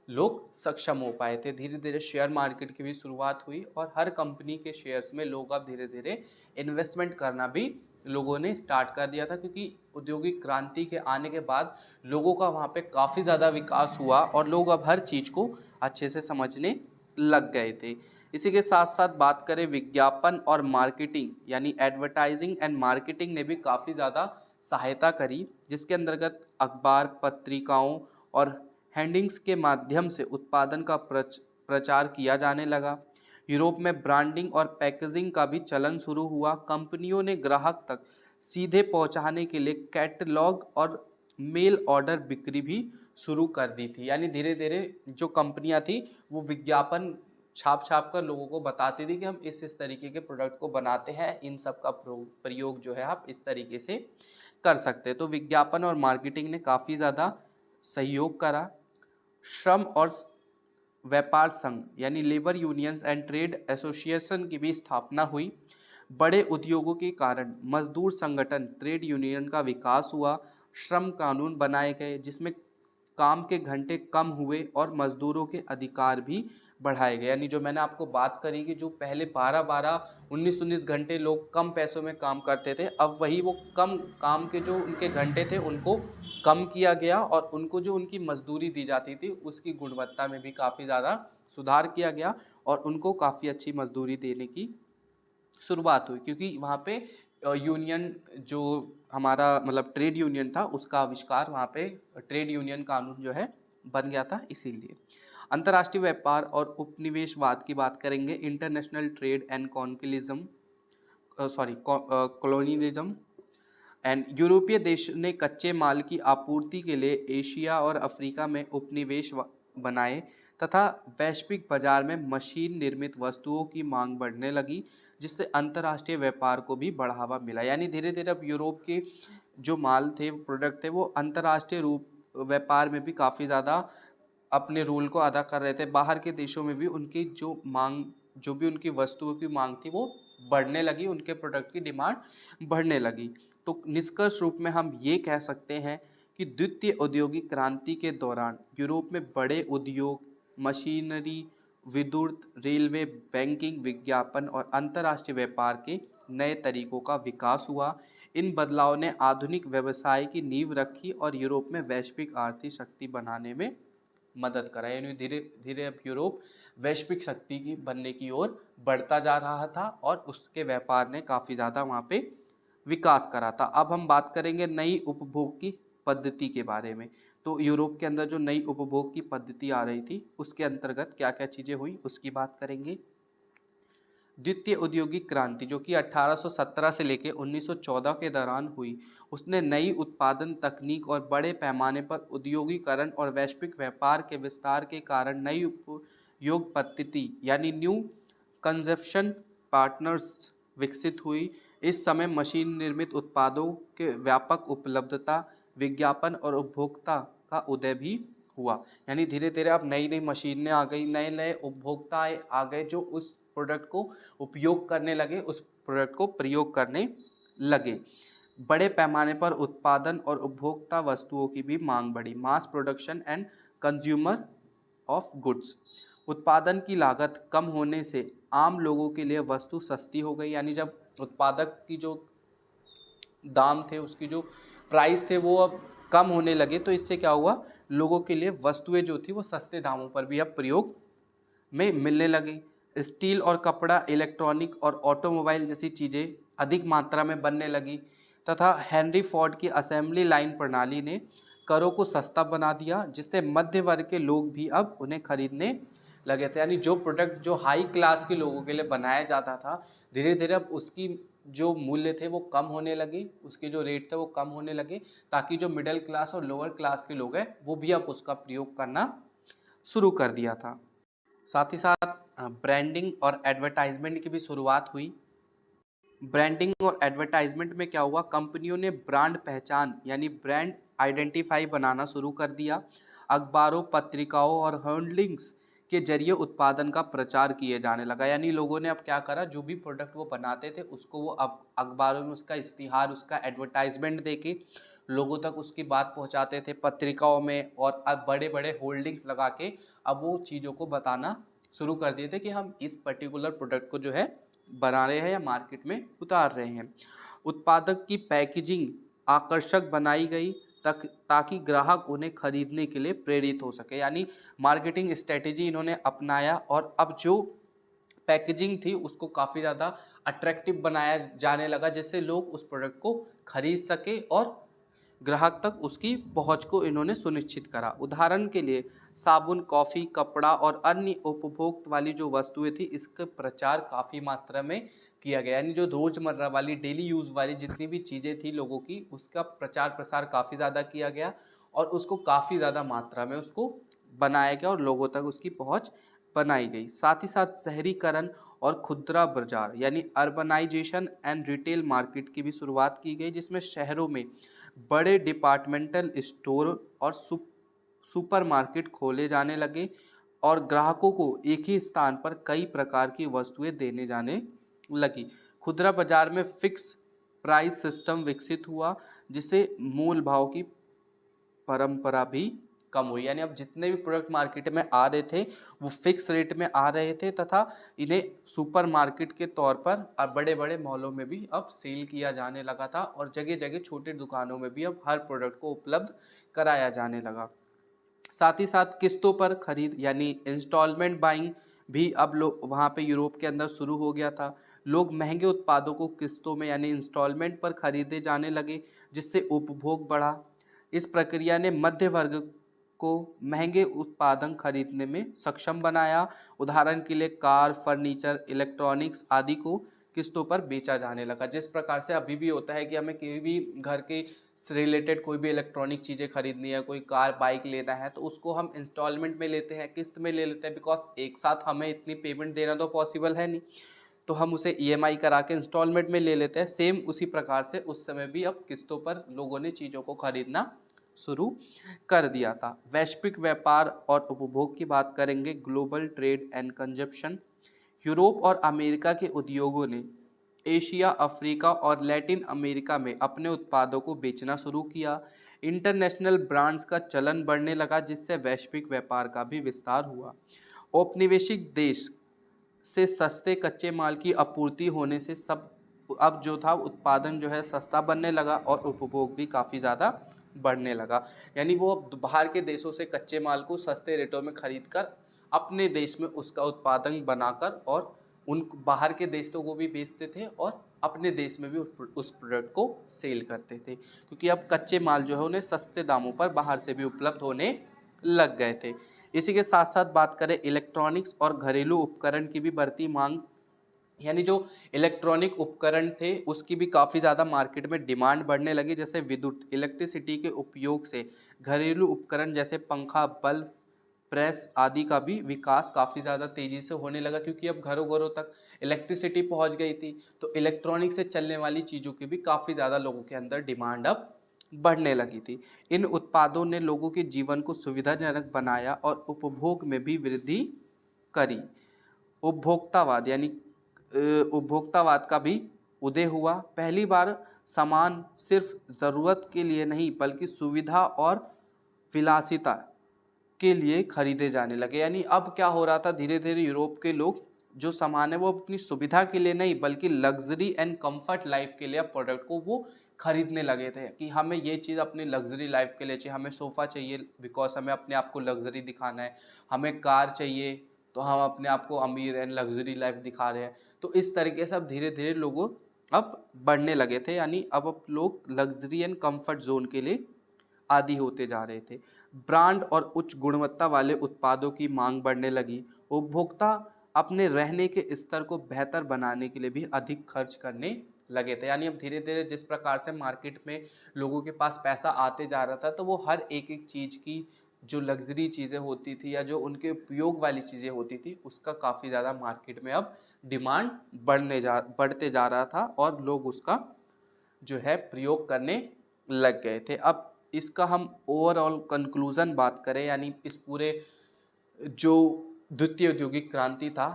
Speaker 1: लोग सक्षम हो पाए थे। धीरे धीरे शेयर मार्केट की भी शुरुआत हुई और हर कंपनी के शेयर्स में लोग अब धीरे धीरे इन्वेस्टमेंट करना भी लोगों ने स्टार्ट कर दिया था, क्योंकि औद्योगिक क्रांति के आने के बाद लोगों का वहाँ पे काफ़ी ज़्यादा विकास हुआ और लोग अब हर चीज़ को अच्छे से समझने लग गए थे। इसी के साथ साथ बात करें विज्ञापन और मार्केटिंग यानी एडवर्टाइजिंग एंड मार्केटिंग ने भी काफ़ी ज़्यादा सहायता करी, जिसके अंतर्गत अखबार, पत्रिकाओं और हैंडिंग्स के माध्यम से उत्पादन का प्रचार किया जाने लगा। यूरोप में ब्रांडिंग और पैकेजिंग का भी चलन शुरू हुआ। कंपनियों ने ग्राहक तक सीधे पहुंचाने के लिए कैटलॉग और मेल ऑर्डर बिक्री भी शुरू कर दी थी। यानी धीरे धीरे जो कंपनियां थी वो विज्ञापन छाप छाप कर लोगों को बताती थी कि हम इस तरीके के प्रोडक्ट को बनाते हैं, इन सब का प्रयोग जो है आप इस तरीके से कर सकते हैं। तो विज्ञापन और मार्केटिंग ने काफ़ी ज़्यादा सहयोग करा। श्रम और व्यापार संघ यानी labour unions and trade association की भी स्थापना हुई। बड़े उद्योगों के कारण मजदूर संगठन ट्रेड यूनियन का विकास हुआ। श्रम कानून बनाए गए, जिसमें काम के घंटे कम हुए और मजदूरों के अधिकार भी बढ़ाए गए। यानी जो मैंने आपको बात करी कि जो पहले 12-12, 19-19 घंटे लोग कम पैसों में काम करते थे, अब वही वो कम काम के जो उनके घंटे थे उनको कम किया गया और उनको जो उनकी मजदूरी दी जाती थी उसकी गुणवत्ता में भी काफ़ी ज़्यादा सुधार किया गया और उनको काफ़ी अच्छी मजदूरी देने की शुरुआत हुई, क्योंकि वहाँ पे यूनियन जो हमारा मतलब ट्रेड यूनियन था उसका आविष्कार वहाँ पे ट्रेड यूनियन कानून जो है बन गया था। इसीलिए अंतर्राष्ट्रीय व्यापार और उपनिवेशवाद की बात करेंगे। International trade and colonialism and यूरोपीय देश ने कच्चे माल की आपूर्ति के लिए एशिया और अफ्रीका में उपनिवेश बनाए तथा वैश्विक बाजार में मशीन निर्मित वस्तुओं की मांग बढ़ने लगी, जिससे अंतर्राष्ट्रीय व्यापार को भी बढ़ावा मिला। यानी धीरे धीरे अब यूरोप के जो माल थे, प्रोडक्ट थे, वो अंतर्राष्ट्रीय रूप व्यापार में भी काफ़ी ज़्यादा अपने रोल को अदा कर रहे थे। बाहर के देशों में भी उनकी जो मांग, जो भी उनकी वस्तुओं की मांग थी वो बढ़ने लगी, उनके प्रोडक्ट की डिमांड बढ़ने लगी। तो निष्कर्ष रूप में हम ये कह सकते हैं कि द्वितीय औद्योगिक क्रांति के दौरान यूरोप में बड़े उद्योग, मशीनरी, विद्युत, रेलवे, बैंकिंग, विज्ञापन और अंतर्राष्ट्रीय व्यापार के नए तरीकों का विकास हुआ। इन बदलाव ने आधुनिक व्यवसाय की नींव रखी और यूरोप में वैश्विक आर्थिक शक्ति बनाने में मदद करा। यानी धीरे धीरे अब यूरोप वैश्विक शक्ति की बनने की ओर बढ़ता जा रहा था और उसके व्यापार ने काफ़ी ज़्यादा वहाँ पे विकास करा था। अब हम बात करेंगे नई उपभोग की पद्धति के बारे में। तो यूरोप के अंदर जो नई उपभोग की पद्धति आ रही थी उसके अंतर्गत क्या क्या चीज़ें हुई उसकी बात करेंगे। द्वितीय औद्योगिक क्रांति जो कि 1817 से लेकर 1914 के दौरान हुई, उसने नई उत्पादन तकनीक और बड़े पैमाने पर औद्योगिकरण और वैश्विक व्यापार के विस्तार के कारण नई उपयोग पद्धति यानी न्यू कंजप्शन पार्टनर्स विकसित हुई। इस समय मशीन निर्मित उत्पादों के व्यापक उपलब्धता, विज्ञापन और उपभोक्ता का उदय भी हुआ। यानी धीरे धीरे अब नई नई मशीनें आ गई, नए नए उपभोक्ता आ गए जो उस प्रोडक्ट को उपयोग करने लगे, उस प्रोडक्ट को प्रयोग करने लगे। बड़े पैमाने पर उत्पादन और उपभोक्ता वस्तुओं की भी मांग बढ़ी। Mass production and consumer of goods. उत्पादन की लागत कम होने से आम लोगों के लिए वस्तु सस्ती हो गई। यानी जब उत्पादक की जो दाम थे, उसकी जो प्राइस थे वो अब कम होने लगे, तो इससे क्या हुआ, लोगों के लिए वस्तुएं जो थी वो सस्ते दामों पर भी अब प्रयोग में मिलने लगी। स्टील और कपड़ा, इलेक्ट्रॉनिक और ऑटोमोबाइल जैसी चीज़ें अधिक मात्रा में बनने लगी तथा हेनरी फोर्ड की असेंबली लाइन प्रणाली ने करों को सस्ता बना दिया, जिससे मध्य वर्ग के लोग भी अब उन्हें खरीदने लगे थे। यानी जो प्रोडक्ट जो हाई क्लास के लोगों के लिए बनाया जाता था, धीरे धीरे अब उसकी जो मूल्य थे वो कम होने लगे, उसके जो रेट थे वो कम होने लगे, ताकि जो मिडिल क्लास और लोअर क्लास के लोग हैं वो भी अब उसका प्रयोग करना शुरू कर दिया था। साथ ही साथ ब्रांडिंग और एडवर्टाइजमेंट की भी शुरुआत हुई। ब्रांडिंग और एडवर्टाइजमेंट में क्या हुआ, कंपनियों ने ब्रांड पहचान यानी ब्रांड आइडेंटिफाई बनाना शुरू कर दिया। अखबारों, पत्रिकाओं और होर्डिंग्स के जरिए उत्पादन का प्रचार किए जाने लगा। यानी लोगों ने अब क्या करा, जो भी प्रोडक्ट वो बनाते थे उसको वो अब अखबारों में उसका इश्तिहार, उसका एडवर्टाइजमेंट देके लोगों तक उसकी बात पहुंचाते थे, पत्रिकाओं में, और अब बड़े बड़े होल्डिंग्स लगा के अब वो चीज़ों को बताना शुरू कर दिए थे कि हम इस पर्टिकुलर प्रोडक्ट को जो है बना रहे हैं या मार्केट में उतार रहे हैं। उत्पादक की पैकेजिंग आकर्षक बनाई गई ताकि ग्राहक उन्हें खरीदने के लिए प्रेरित हो सके। यानी मार्केटिंग स्ट्रेटेजी इन्होंने अपनाया और अब जो पैकेजिंग थी उसको काफ़ी ज़्यादा अट्रैक्टिव बनाया जाने लगा, जिससे लोग उस प्रोडक्ट को खरीद सके और ग्राहक तक उसकी पहुंच को इन्होंने सुनिश्चित करा। उदाहरण के लिए साबुन, कॉफ़ी, कपड़ा और अन्य उपभोग वाली जो वस्तुएं थी, इसका प्रचार काफ़ी मात्रा में किया गया। यानी जो रोज़मर्रा वाली डेली यूज़ वाली जितनी भी चीज़ें थी लोगों की, उसका प्रचार प्रसार काफ़ी ज़्यादा किया गया और उसको काफ़ी ज़्यादा मात्रा में उसको बनाया गया और लोगों तक उसकी पहुँच बनाई गई। साथ ही साथ शहरीकरण और खुदरा बाजार यानी अर्बनाइजेशन एंड रिटेल मार्केट की भी शुरुआत की गई, जिसमें शहरों में बड़े डिपार्टमेंटल स्टोर और सुपरमार्केट खोले जाने लगे और ग्राहकों को एक ही स्थान पर कई प्रकार की वस्तुएं देने जाने लगी। खुदरा बाजार में फिक्स प्राइस सिस्टम विकसित हुआ, जिससे मूल भाव की परंपरा भी कम हुई। यानी अब जितने भी प्रोडक्ट मार्केट में आ रहे थे वो फिक्स रेट में आ रहे थे तथा इन्हें सुपरमार्केट के तौर पर अब बड़े बड़े मॉलों में भी अब सेल किया जाने लगा था और जगह जगह छोटी दुकानों में भी अब हर प्रोडक्ट को उपलब्ध कराया जाने लगा। साथ ही साथ किस्तों पर खरीद यानी इंस्टॉलमेंट बाइंग भी अब लोग वहाँ पे यूरोप के अंदर शुरू हो गया था। लोग महंगे उत्पादों को किस्तों में यानी इंस्टॉलमेंट पर खरीदे जाने लगे, जिससे उपभोग बढ़ा। इस प्रक्रिया ने मध्य वर्ग को महंगे उत्पादन खरीदने में सक्षम बनाया। उदाहरण के लिए कार, फर्नीचर, इलेक्ट्रॉनिक्स आदि को किस्तों पर बेचा जाने लगा। जिस प्रकार से अभी भी होता है कि हमें कोई भी घर के से रिलेटेड कोई भी इलेक्ट्रॉनिक चीज़ें खरीदनी है, कोई कार बाइक लेना है, तो उसको हम इंस्टॉलमेंट में लेते हैं, किस्त में ले लेते हैं, बिकॉज एक साथ हमें इतनी पेमेंट देना तो पॉसिबल है नहीं, तो हम उसे ईएमआई करा के इंस्टॉलमेंट में ले लेते हैं। सेम उसी प्रकार से उस समय भी अब किस्तों पर लोगों ने चीज़ों को खरीदना शुरू कर दिया था। वैश्विक व्यापार और उपभोग की बात करेंगे, global trade and consumption. Europe और अमेरिका के उद्योगों ने एशिया, अफ्रीका और लैटिन अमेरिका में अपने उत्पादों को बेचना शुरू किया। इंटरनेशनल ब्रांड्स का चलन बढ़ने लगा, जिससे वैश्विक व्यापार का भी विस्तार हुआ। औपनिवेशिक देश से सस्ते कच्चे माल की आपूर्ति होने से सब अब जो था उत्पादन जो है सस्ता बनने लगा और उपभोग भी काफ़ी ज़्यादा बढ़ने लगा। यानी वो अब बाहर के देशों से कच्चे माल को सस्ते रेटों में खरीद कर अपने देश में उसका उत्पादन बनाकर और उन बाहर के देशों को भी बेचते थे और अपने देश में भी उस प्रोडक्ट को सेल करते थे, क्योंकि अब कच्चे माल जो है उन्हें सस्ते दामों पर बाहर से भी उपलब्ध होने लग गए थे। इसी के साथ साथ बात करें इलेक्ट्रॉनिक्स और घरेलू उपकरण की भी बढ़ती मांग, यानी जो इलेक्ट्रॉनिक उपकरण थे उसकी भी काफ़ी ज़्यादा मार्केट में डिमांड बढ़ने लगी। जैसे विद्युत इलेक्ट्रिसिटी के उपयोग से घरेलू उपकरण जैसे पंखा, बल्ब, प्रेस आदि का भी विकास काफ़ी ज़्यादा तेज़ी से होने लगा, क्योंकि अब घरों घरों तक इलेक्ट्रिसिटी पहुंच गई थी, तो इलेक्ट्रॉनिक से चलने वाली चीज़ों की भी काफ़ी ज़्यादा लोगों के अंदर डिमांड अब बढ़ने लगी थी। इन उत्पादों ने लोगों के जीवन को सुविधाजनक बनाया और उपभोग में भी वृद्धि करी। उपभोक्तावाद यानी उपभोक्तावाद का भी उदय हुआ। पहली बार सामान सिर्फ ज़रूरत के लिए नहीं बल्कि सुविधा और विलासिता के लिए खरीदे जाने लगे। यानी अब क्या हो रहा था, धीरे धीरे यूरोप के लोग जो सामान है वो अपनी सुविधा के लिए नहीं बल्कि लग्जरी एंड कंफर्ट लाइफ के लिए प्रोडक्ट को वो खरीदने लगे थे कि हमें ये चीज़ अपनी लग्जरी लाइफ के लिए चाहिए, हमें सोफ़ा चाहिए बिकॉज हमें अपने आप को लग्जरी दिखाना है, हमें कार चाहिए तो हम अपने आप को अमीर एंड लग्जरी लाइफ दिखा रहे हैं। तो इस तरीके से अब धीरे धीरे लोगों अब बढ़ने लगे थे, यानी अब लोग लग्जरी एंड कंफर्ट जोन के लिए आदि होते जा रहे थे। ब्रांड और उच्च गुणवत्ता वाले उत्पादों की मांग बढ़ने लगी। उपभोक्ता अपने रहने के स्तर को बेहतर बनाने के लिए भी अधिक खर्च करने लगे थे। यानी अब धीरे धीरे जिस प्रकार से मार्केट में लोगों के पास पैसा आते जा रहा था, तो वो हर एक एक चीज़ की जो लग्जरी चीज़ें होती थी या जो उनके उपयोग वाली चीज़ें होती थी उसका काफ़ी ज़्यादा मार्केट में अब डिमांड बढ़ते जा रहा था और लोग उसका जो है प्रयोग करने लग गए थे। अब इसका हम ओवरऑल कंक्लूजन बात करें, यानी इस पूरे जो द्वितीय औद्योगिक क्रांति था,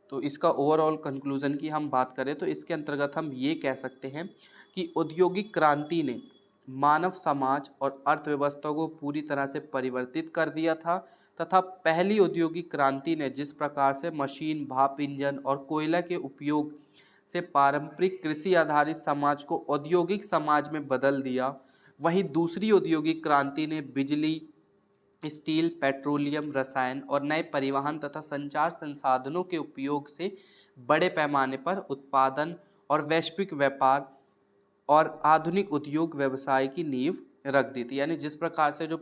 Speaker 1: तो इसका ओवरऑल कंक्लूजन की हम बात करें तो इसके अंतर्गत हम ये कह सकते हैं कि औद्योगिक क्रांति ने मानव समाज और अर्थव्यवस्था को पूरी तरह से परिवर्तित कर दिया था तथा पहली औद्योगिक क्रांति ने जिस प्रकार से मशीन, भाप इंजन और कोयला के उपयोग से पारंपरिक कृषि आधारित समाज को औद्योगिक समाज में बदल दिया, वहीं दूसरी औद्योगिक क्रांति ने बिजली, स्टील, पेट्रोलियम, रसायन और नए परिवहन तथा संचार संसाधनों के उपयोग से बड़े पैमाने पर उत्पादन और वैश्विक व्यापार और आधुनिक उद्योग व्यवसाय की नींव रख दी थी। यानी जिस प्रकार से जो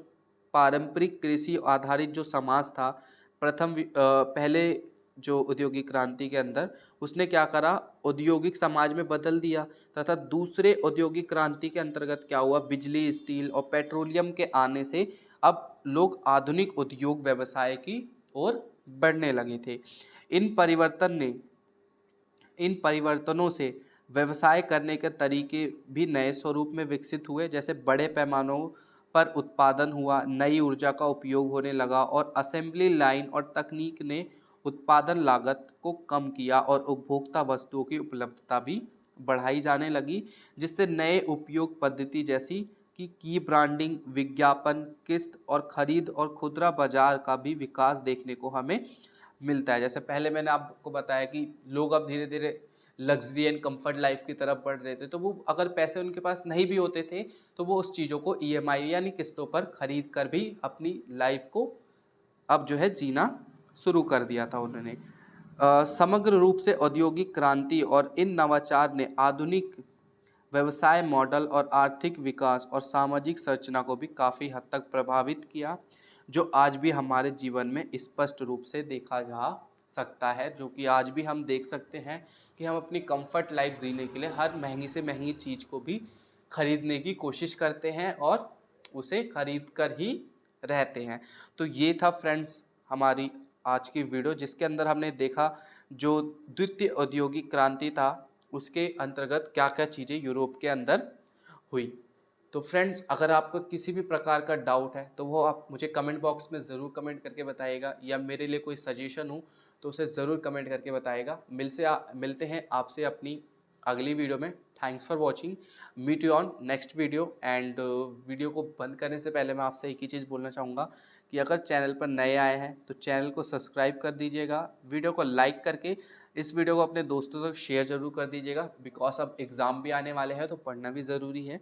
Speaker 1: पारंपरिक कृषि आधारित जो समाज था पहले जो औद्योगिक क्रांति के अंदर उसने क्या करा, औद्योगिक समाज में बदल दिया तथा दूसरे औद्योगिक क्रांति के अंतर्गत क्या हुआ, बिजली, स्टील और पेट्रोलियम के आने से अब लोग आधुनिक उद्योग व्यवसाय की ओर बढ़ने लगे थे। इन परिवर्तनों से व्यवसाय करने के तरीके भी नए स्वरूप में विकसित हुए, जैसे बड़े पैमानों पर उत्पादन हुआ, नई ऊर्जा का उपयोग होने लगा और असेंबली लाइन और तकनीक ने उत्पादन लागत को कम किया और उपभोक्ता वस्तुओं की उपलब्धता भी बढ़ाई जाने लगी, जिससे नए उपयोग पद्धति जैसी कि की ब्रांडिंग, विज्ञापन, किस्त और खरीद और खुदरा बाजार का भी विकास देखने को हमें मिलता है। जैसे पहले मैंने आपको बताया कि लोग अब धीरे धीरे लग्जरी एंड कंफर्ट लाइफ की तरफ बढ़ रहे थे, तो वो अगर पैसे उनके पास नहीं भी होते थे तो वो उस चीज़ों को ईएमआई यानी किस्तों पर खरीद कर भी अपनी लाइफ को अब जो है जीना शुरू कर दिया था उन्होंने। समग्र रूप से औद्योगिक क्रांति और इन नवाचार ने आधुनिक व्यवसाय मॉडल और आर्थिक विकास और सामाजिक संरचना को भी काफ़ी हद तक प्रभावित किया, जो आज भी हमारे जीवन में स्पष्ट रूप से देखा जा सकता है। जो कि आज भी हम देख सकते हैं कि हम अपनी कंफर्ट लाइफ जीने के लिए हर महंगी से महंगी चीज़ को भी खरीदने की कोशिश करते हैं और उसे खरीद कर ही रहते हैं। तो ये था फ्रेंड्स हमारी आज की वीडियो, जिसके अंदर हमने देखा जो द्वितीय औद्योगिक क्रांति था उसके अंतर्गत क्या क्या चीज़ें यूरोप के अंदर हुई। तो फ्रेंड्स अगर आपको किसी भी प्रकार का डाउट है तो वो आप मुझे कमेंट बॉक्स में ज़रूर कमेंट करके बताइएगा, या मेरे लिए कोई सजेशन हो तो उसे ज़रूर कमेंट करके बताइएगा। मिलते हैं आपसे अपनी अगली वीडियो में। Thanks for watching, meet you on next video. And video को बंद करने से पहले मैं आपसे एक ही चीज़ बोलना चाहूँगा कि अगर चैनल पर नए आए हैं तो चैनल को सब्सक्राइब कर दीजिएगा, वीडियो को लाइक करके इस वीडियो को अपने दोस्तों तक शेयर जरूर कर दीजिएगा, बिकॉज अब एग्ज़ाम भी आने वाले हैं तो पढ़ना भी ज़रूरी है।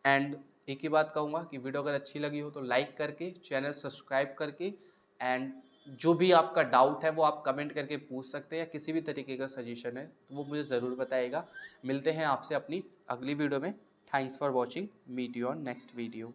Speaker 1: एंड एक ही बात कहूँगा कि वीडियो अगर अच्छी लगी हो तो लाइक करके चैनल सब्सक्राइब करके, एंड जो भी आपका डाउट है वो आप कमेंट करके पूछ सकते हैं, या किसी भी तरीके का सजेशन है तो वो मुझे ज़रूर बताइएगा। मिलते हैं आपसे अपनी अगली वीडियो में। Thanks for watching, meet you on next video.